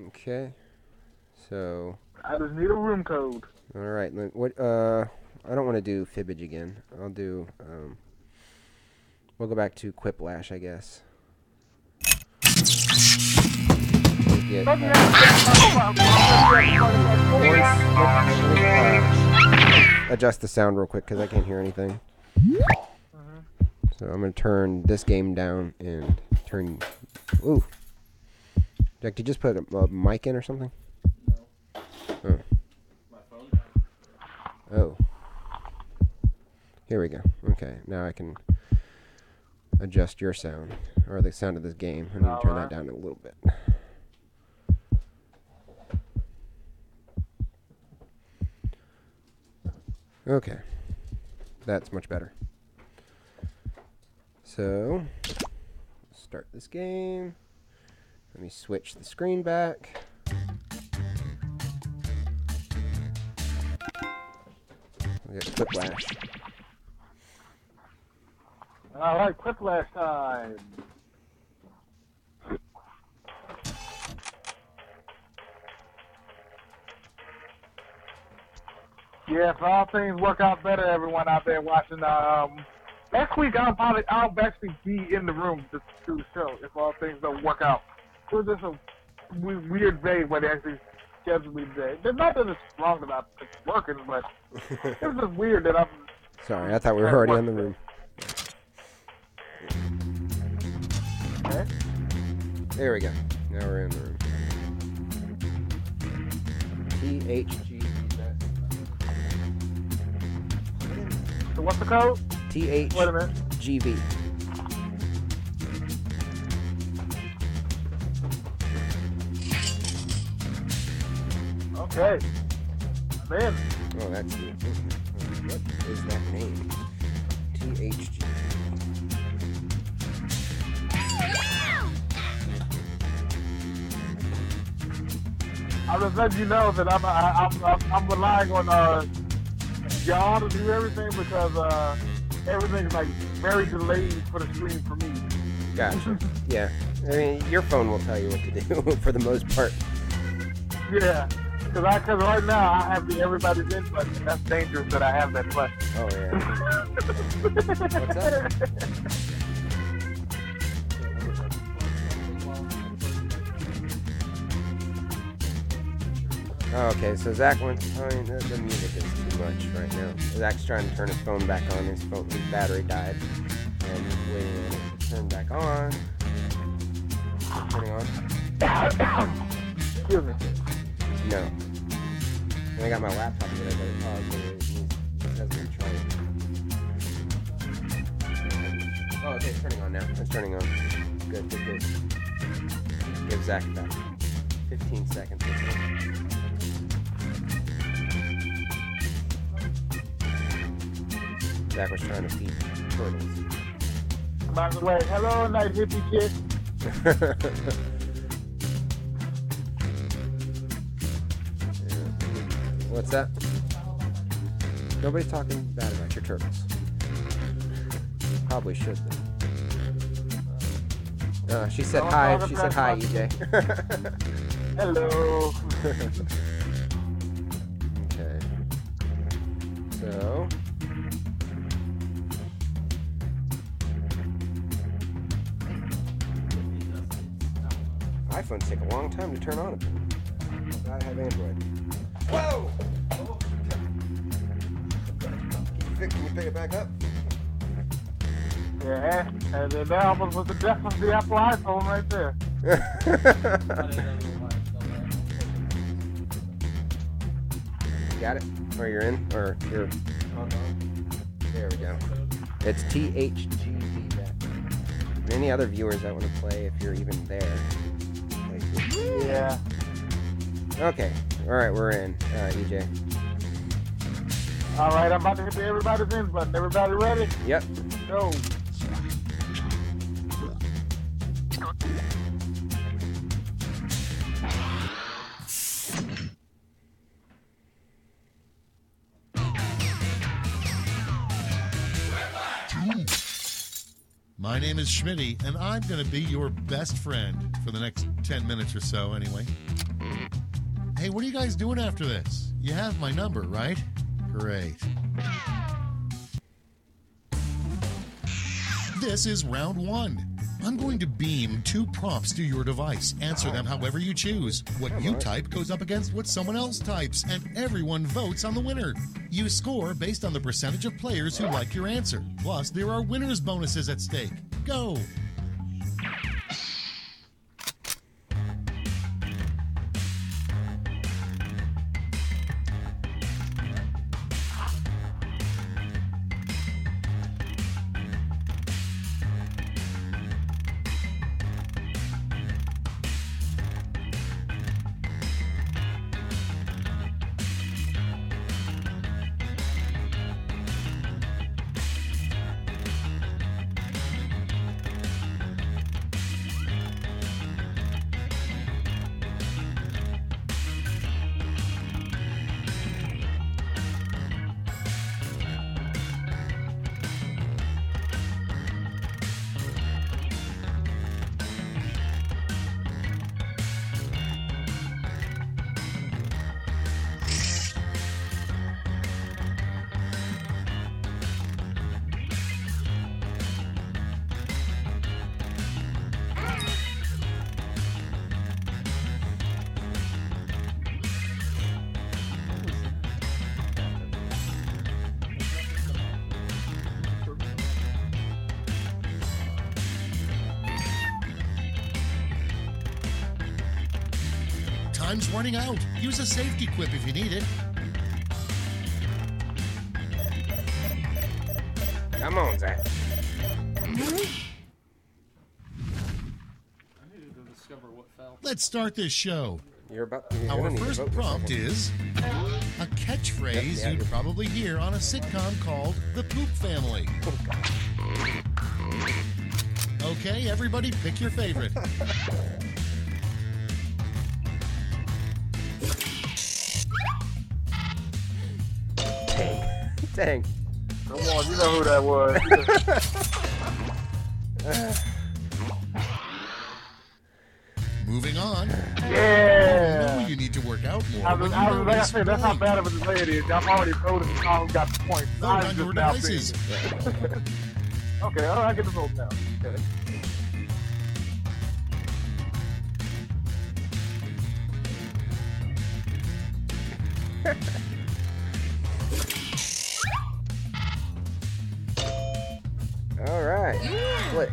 Okay. So. I just need a room code. All right. What? I don't want to do fibbage again. I'll do. We'll go back to Quiplash, I guess. Get, adjust the sound real quick because I can't hear anything. So I'm going to turn this game down and turn... Ooh. Jack, did you just put a mic in or something? No. Oh. My phone? Oh. Here we go. Okay, now I can adjust your sound, or the sound of this game. I need to turn that down a little bit. Okay. That's much better. So, start this game. Let me switch the screen back. We got Quiplash. All right, Quiplash time. Yeah, if all things work out better, everyone out there watching, next week I'll actually be in the room to do the show if all things don't work out. It was just a weird day when they actually scheduled me today. There's not that it's wrong that it's working, but it was just weird that I'm... Sorry, I thought we were already in the room. Okay. There we go. Now we're in the room. THG. So what's the code? THGV. Wait a minute. Okay. Man. Oh, that's good. What is that name? THG. I'll just let you know that I'm relying on y'all to do everything because everything's like very delayed for the screen for me. Gotcha. Yeah. I mean, your phone will tell you what to do for the most part. Yeah. Because right now I have the everybody's in button, and that's dangerous that I have that button. Oh, yeah. What's that? Oh, okay, so Zach went. I mean, the music is too much right now. Zach's trying to turn his phone back on. His battery died, and he's waiting on it to turn back on. Turning on? Excuse me. No. And I got my laptop there, but it hasn't been trying. Oh, okay, it's turning on now. It's turning on. Good. Give Zach back 15 seconds. Zach was trying to feed turtles. By the way, hello, night hippie chick. What's that? Nobody's talking bad about your turtles. Probably should though. She said hi. She said hi, EJ. Hello. Okay. So. iPhones take a long time to turn on. I have Android. Whoa! Can you pick it back up? Yeah, and then that almost was the death of the Apple iPhone right there. Got it? Or you're in? Or you're... There we go. It's THGV. Any other viewers that want to play, if you're even there. Yeah. Okay. Alright, we're in. EJ. Alright, I'm about to hit the everybody's in button. Everybody ready? Yep. Go. My name is Schmitty, and I'm going to be your best friend for the next 10 minutes or so, anyway. Hey, what are you guys doing after this? You have my number, right? Great. This is round 1. I'm going to beam 2 prompts to your device. Answer them however you choose. What you type goes up against what someone else types, and everyone votes on the winner. You score based on the percentage of players who like your answer. Plus, there are winners' bonuses at stake. Go! Time's running out. Use a safety quip if you need it. Come on, Zach. I needed to discover what fell. Let's start this show. You're about. Our first prompt is a catchphrase Yep. you'd probably hear on a sitcom called The Poop Family. Okay, everybody pick your favorite. Dang. Come on, you know who that was. Moving on. Yeah. You know you need to work out more. I was, when you like I notice said, that's how blank. bad of a delay it is. I've already told him the song got the point. Vote I'm on your just now devices. seeing it. Okay, all right, I get the vote now. Okay. All right. Split.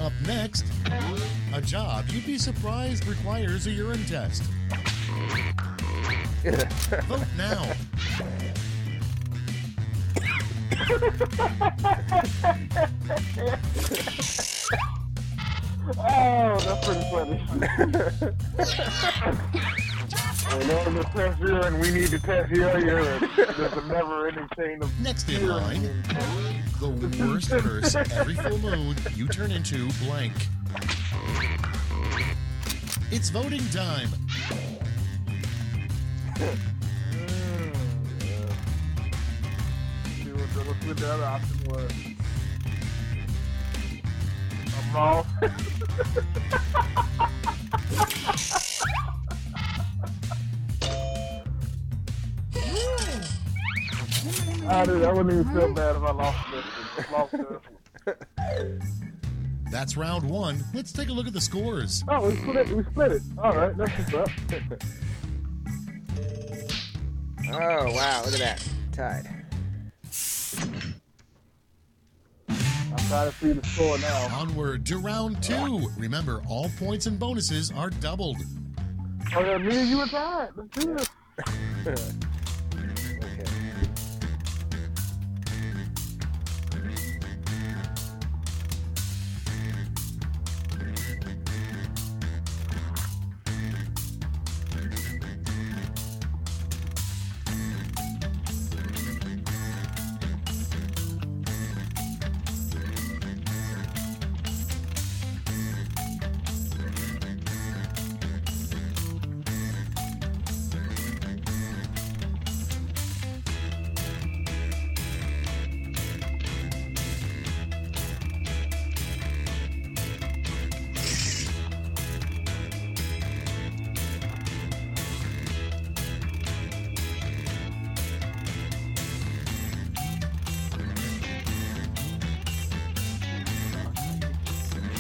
Up next, a job you'd be surprised requires a urine test. Vote now. Oh, that's pretty funny. In order to test urine, we need to test your urine. There's a never-ending chain of Next in line, the worst curse every full moon, you turn into blank. It's voting time. See what the other option was. I'm wrong. I wouldn't even feel bad if I lost this. That's round 1. Let's take a look at the scores. Oh, we split it. All right, that's what's up. Oh wow! Look at that. Tied. I'm trying to see the score now. Onward to round 2. Remember, all points and bonuses are doubled. Oh, yeah, me and you were tied. Let's do this. Okay.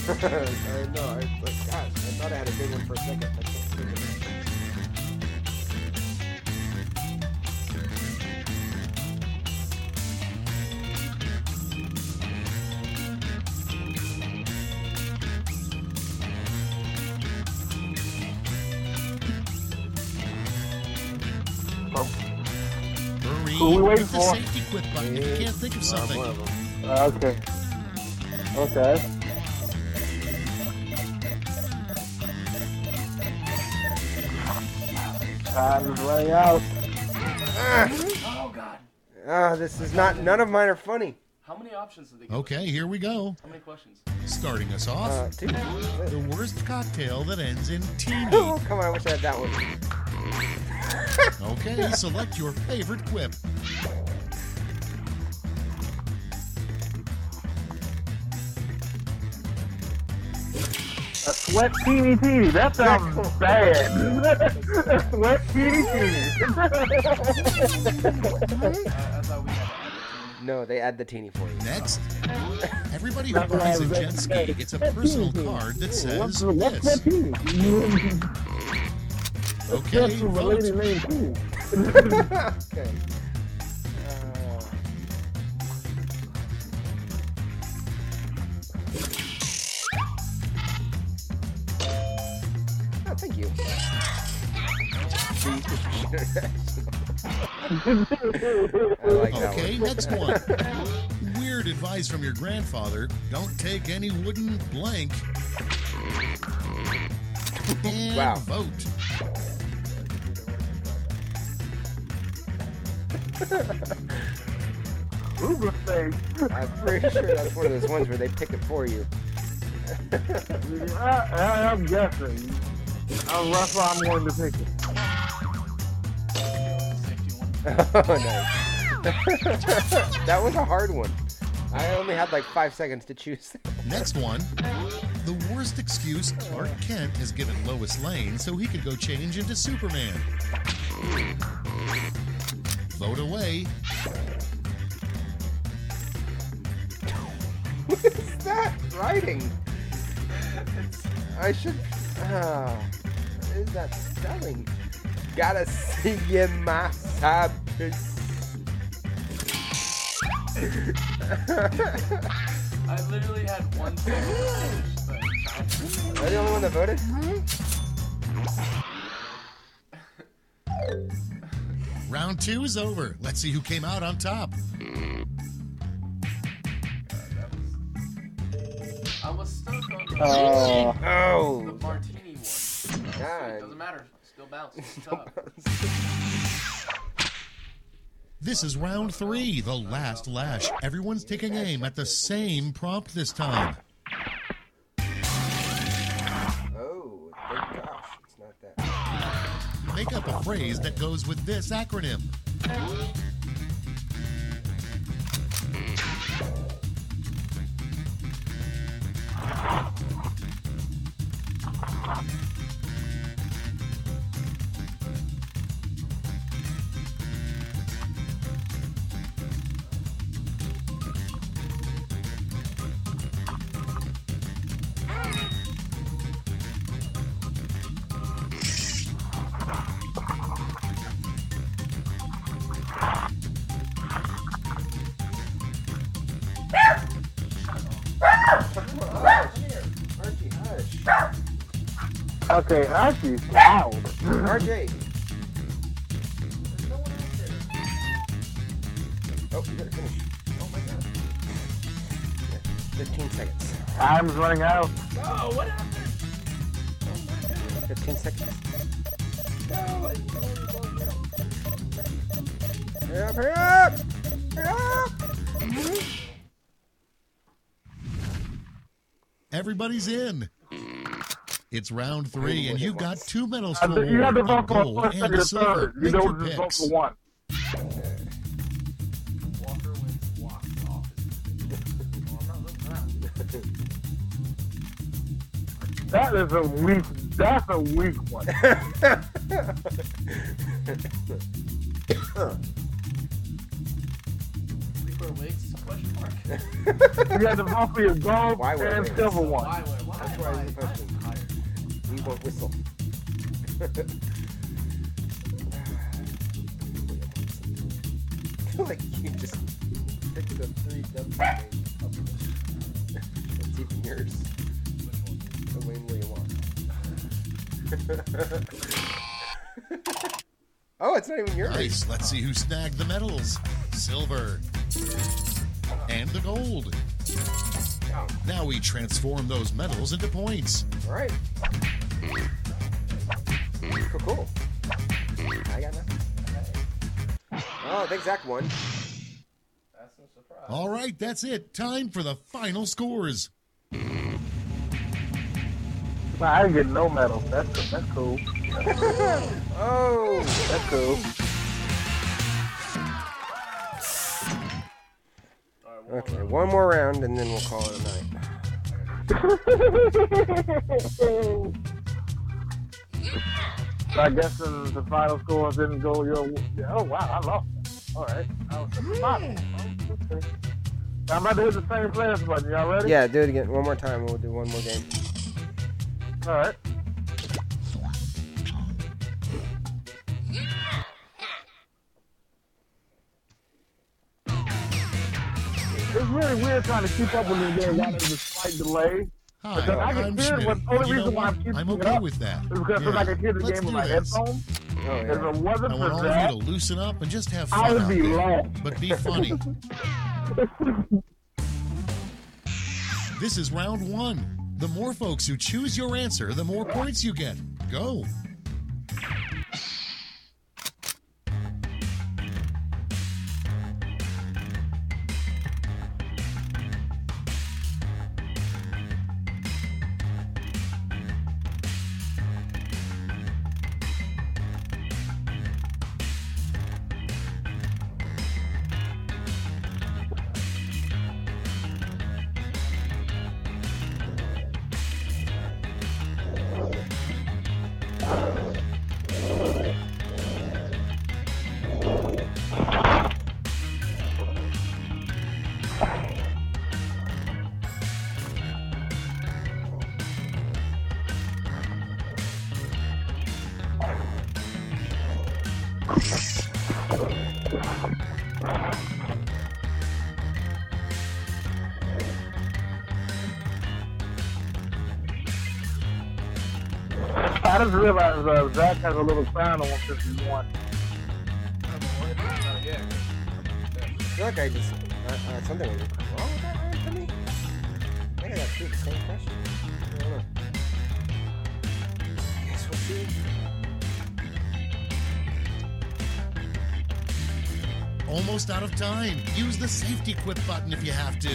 No, gosh, I thought I had a big one for a second. I can't see it. Hurry, Who we waiting hit the for? safety quit button if you can't think of something. One of them. Okay. Okay. Time's running out. Oh God. This is not. None of mine are funny. How many options did they give? Okay, here we go. How many questions? Starting us off, Dude. the worst cocktail that ends in teeny. Oh, come on! I wish I had that one. Okay, select your favorite quip. A sweat teeny teeny. That sounds bad. A sweat teeny teeny. I thought we had No, they add the teeny for you. Next, everybody who buys a jet ski gets a personal card that says What's this. that teeny? Okay, That's from a lady vote. named Teeny. Okay. Oh, thank you. I like that Okay, one. next one. Weird advice from your grandfather. Don't take any wooden blank. And Wow. vote. Uber thing. I'm pretty sure that's one of those ones where they pick it for you. I'm guessing. That's why I'm going to pick it. Oh, nice. That was a hard one. I only had like 5 seconds to choose. Next one. The worst excuse Clark Kent has given Lois Lane so he could go change into Superman. Vote away. What is that writing? I should. What is that spelling? Gotta see you, my sabers. I literally had 1 second to finish, Am I the only one that voted? Round 2 is over. Let's see who came out on top. I was stuck on the Oh. martini one. God. Doesn't matter. Still bounce. It's tough. This is round 3, the last lash. Everyone's taking aim at the same prompt this time. Oh, thank gosh, it's not that. Make up a phrase that goes with this acronym. Archie, hush. Okay, Archie's loud. RJ. Oh, you gotta finish. Oh my god. 15 seconds. Time's running out. Oh, what happened? 15 seconds. Hurry up, hurry up! Hurry up! Everybody's in. It's round 3, and you've got 2 medals You to have to award, a vote for gold one, and second, a or silver. third. You Make your don't just vote picks. for one. Walker wins walk off. Well, I'm not looking around. That's a weak one. for wigs? Question mark. You got to vote for your gold Why wear and wigs? silver one. Why? That's why it's a question. We won't whistle. I feel like you just picked the 3 W names up. That's even yours. The Wayne William Watson. Oh, it's not even yours. Nice. Let's see who snagged the medals. Silver. And the gold. Now we transform those medals into points. All right. Cool. I got nothing. Oh, I think Zach won. That's no surprise. All right, that's it. Time for the final scores. Nah, I didn't get no medal. That's cool. Oh, That's cool. okay. One more round, and then we'll call it a night. So I guess the final score didn't go your. Oh wow, I lost. All right, I was at the bottom. Okay. I'm about to hit the same flash button. Y'all ready? Yeah, do it again. One more time. We'll do one more game. All right. It's really weird trying to keep up with this game while there's a slight delay. Hi, Because I can I'm hear Schmidt. what only You know reason why what? I'm keeping I'm it okay up with that. is because I can hear the Let's game with do my this. headphones. Oh, If yeah. it wasn't I for want all of that, you to loosen up and just have I fun would out be there. lost. But be funny. This is round 1. The more folks who choose your answer, the more points you get. Go. I just realized Zach has a little sound on 151. I feel like I just something was wrong with that round for me. I think I got 2 of the same question. I don't know. I guess we'll see. Almost out of time. Use the safety quit button if you have to.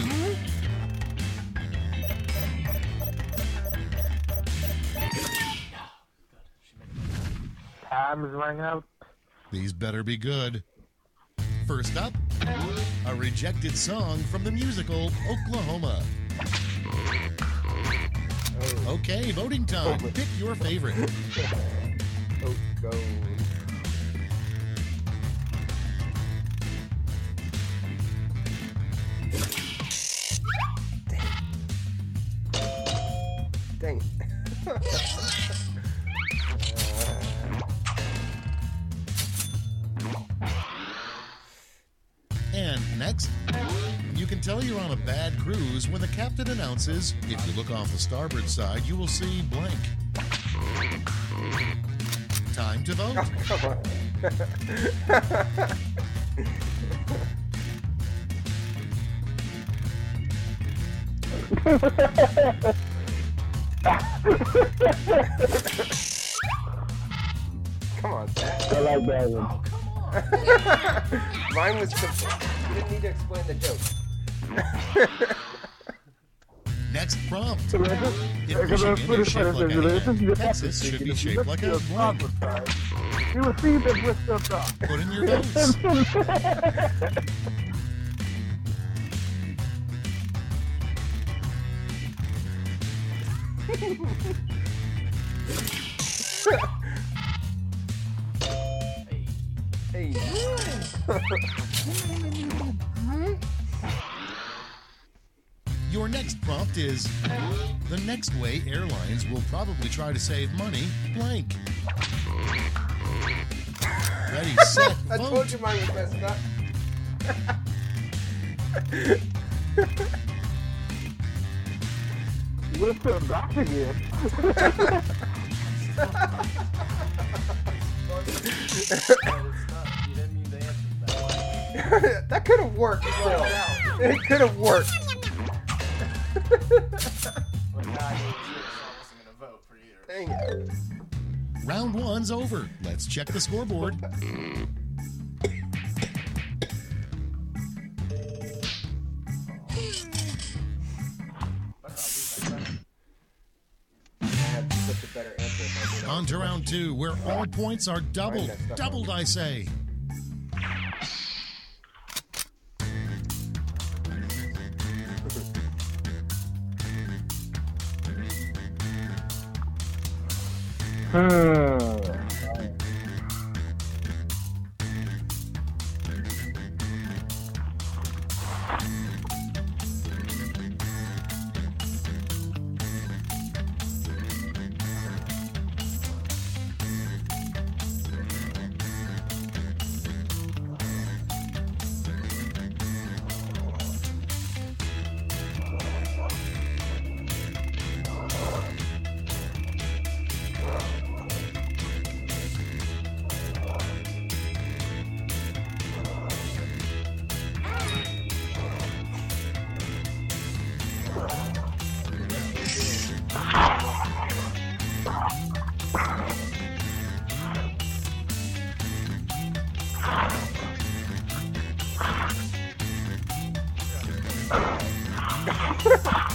Time is running out. These better be good. First up, a rejected song from the musical Oklahoma. Okay, voting time. Pick your favorite. Oh, go. Dang. And next, you can tell you're on a bad cruise when the captain announces, if you look off the starboard side, you will see blank. Time to vote. Come on. Come on, Zach. I like that one. Oh, come on. Mine was simple. You didn't need to explain the joke. Next prompt. So If Michigan is shaped like a hand, Texas should be shaped like a blank. You will see that we're still talking. Put in your votes. Hey. Your next prompt is, the next way airlines will probably try to save money, blank. Ready, set, I vote. told you mine was messing up. Listen, back again. You didn't mean the answer that way. That could have worked still. It could have worked. But now I know it's yours, so I wasn't gonna vote for either. Dang it. Round one's over. Let's check the scoreboard. I have such a better answer if I do that. On to round two, where all points are doubled. Alright, that's Doubled, I say.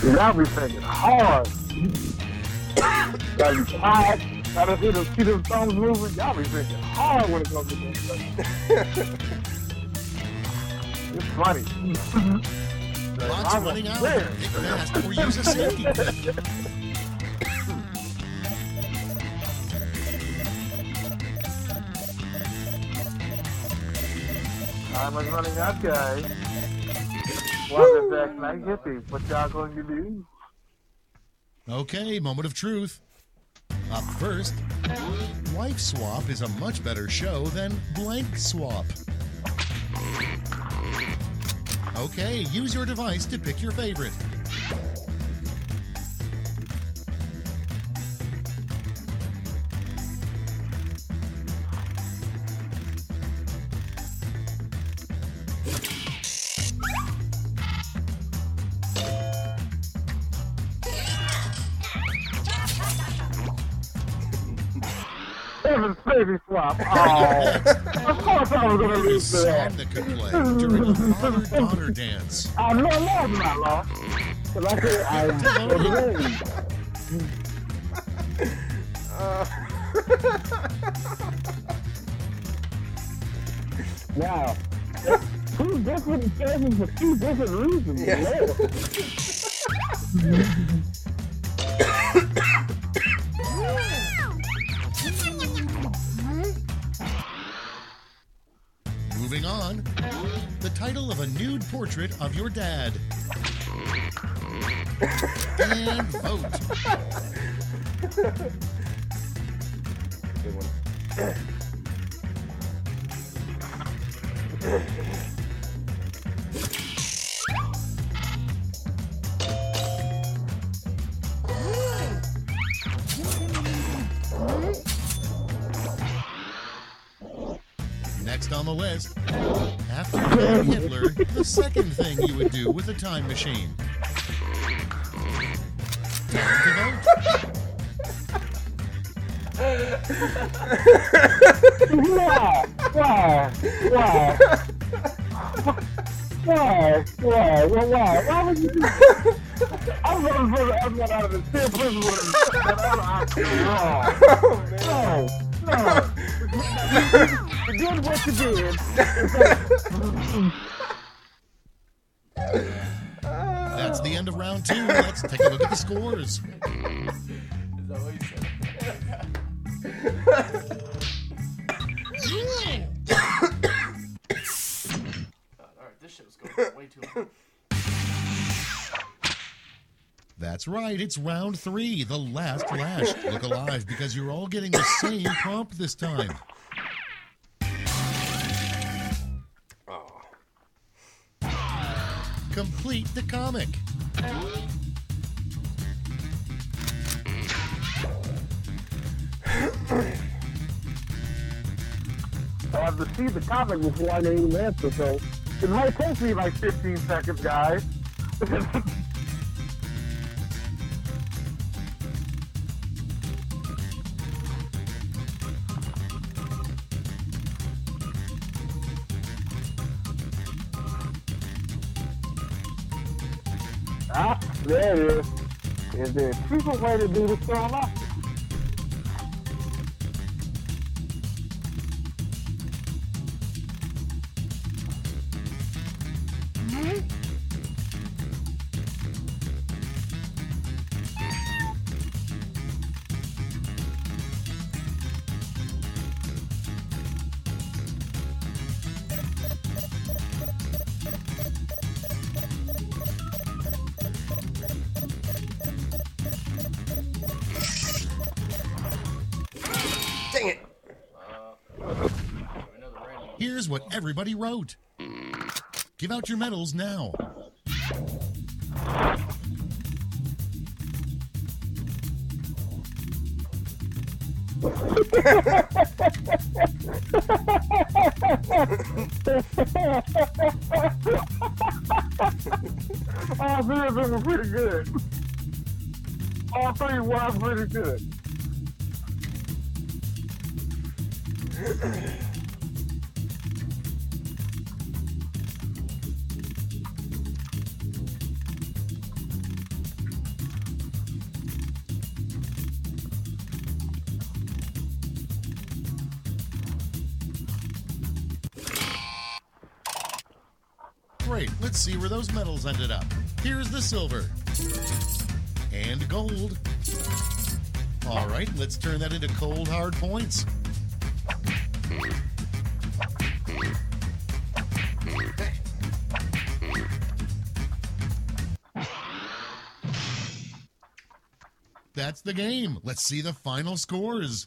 Y'all be thinking hard. Gotta be quiet. Gotta see them thumbs moving. Y'all be thinking hard when it comes to this. It's funny. Lots of running out. Pick fast or use a safety pin. Time is running out, guys. Welcome back, night hippie. What y'all going to do? Okay, moment of truth. Up first, Wife Swap is a much better show than Blank Swap. Okay, use your device to pick your favorite. Evan's baby swap. Oh, of course I was going to The lose to that. song that could play during a father-daughter dance. I know I'm not lost. Because I said wow. Two different things for two different reasons. Yeah. Moving on, the title of a nude portrait of your dad. And vote. Good one. Next on the list, after killing Hitler, the second thing you would do with a time machine. Time to vote. Why would you do that? I'm going to get out of the still prison with No. You did what you did. That's the end of round two. Let's take a look at the scores. Is that what you said? God, alright, this shit was going way too long. That's right, it's round 3, the last lash. Look alive because you're all getting the same prompt this time. Complete the comic. I have to see the comic before I can even answer, so it might take me like 15 seconds, guys. There it is. Is there a cheaper way to do this song? Dang it. Here's what everybody wrote. Give out your medals now. All three of them were pretty good. All three were pretty good. Great, let's see where those medals ended up. Here's the silver. And gold. All right, let's turn that into cold, hard points. That's the game. Let's see the final scores.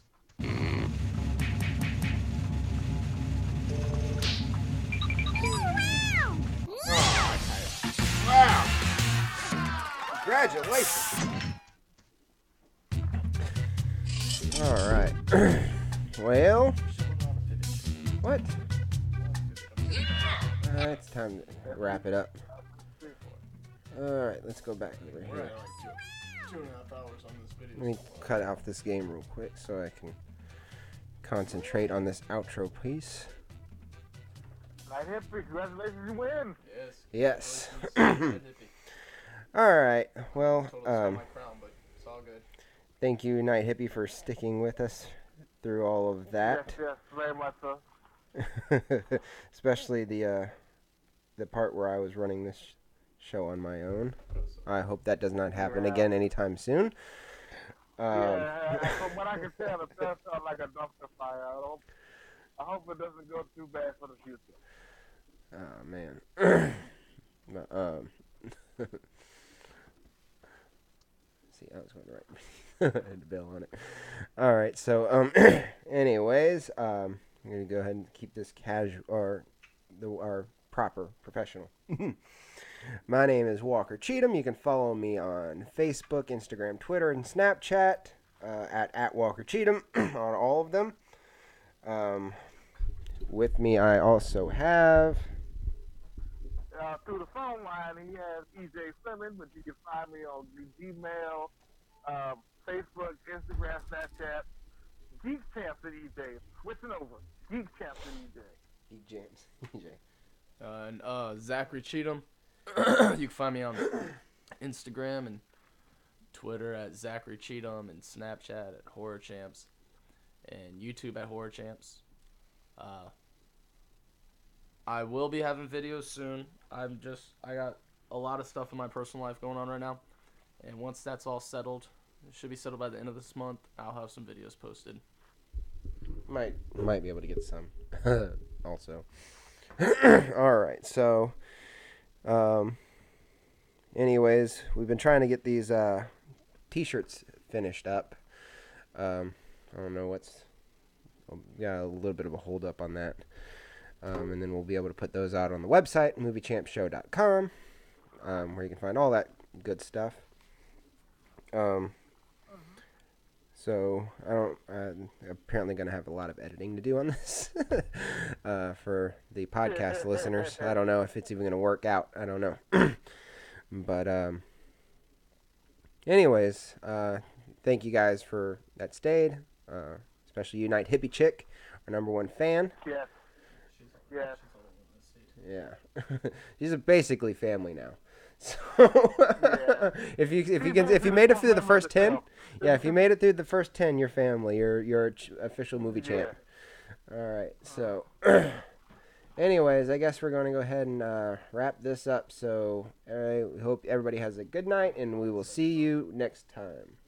Wow. Congratulations. All right. Well, what? It's time to wrap it up. All right, let's go back over We're here. at like 2.5 hours on this video. Let me cut off this game real quick so I can concentrate on this outro piece. Night Hippie, congratulations, you win. Yes. Congratulations, All right. Well, Totally stole my crown, but it's all good. thank you, Night Hippie, for sticking with us through all of that. Yes, very much so. Especially the part where I was running this show on my own. I hope that does not happen again anytime soon. Yeah, from what I can tell, it does sound like a dumpster fire. I hope it doesn't go too bad for the future. Oh man. See, I was going to write. I had to bail on it. All right. So, anyways, I'm gonna go ahead and keep this casual or our proper professional. My name is Walker Cheatham. You can follow me on Facebook, Instagram, Twitter, and Snapchat at Walker Cheatham on all of them. With me, I also have. Through the phone line, he has EJ Flemming, but you can find me on Gmail, Facebook, Instagram, Snapchat. Geek Champs at EJ. Switching over. Geek Champs at EJ. Geek James. EJ. And Zachary Cheatham. You can find me on Instagram and Twitter at Zachary Cheatham and Snapchat at Horror Champs and YouTube at Horror Champs. I will be having videos soon. I got a lot of stuff in my personal life going on right now, and once that's all settled, it should be settled by the end of this month, I'll have some videos posted. Might be able to get some also. All right, so anyways, we've been trying to get these T-shirts finished up. I don't know got a little bit of a hold up on that. And then we'll be able to put those out on the website, moviechampshow.com, where you can find all that good stuff. So I'm apparently going to have a lot of editing to do on this for the podcast listeners. I don't know if it's even going to work out. I don't know. But anyways, thank you guys that stayed, especially you, Night Hippie Chick, our number one fan. Yes. Yes. Yeah. She's basically family now. So if you made it through the first 10, if you made it through the first 10, you're family. You're official movie champ. All right. So anyways, I guess we're going to go ahead and wrap this up. So we hope everybody has a good night, and we will see you next time.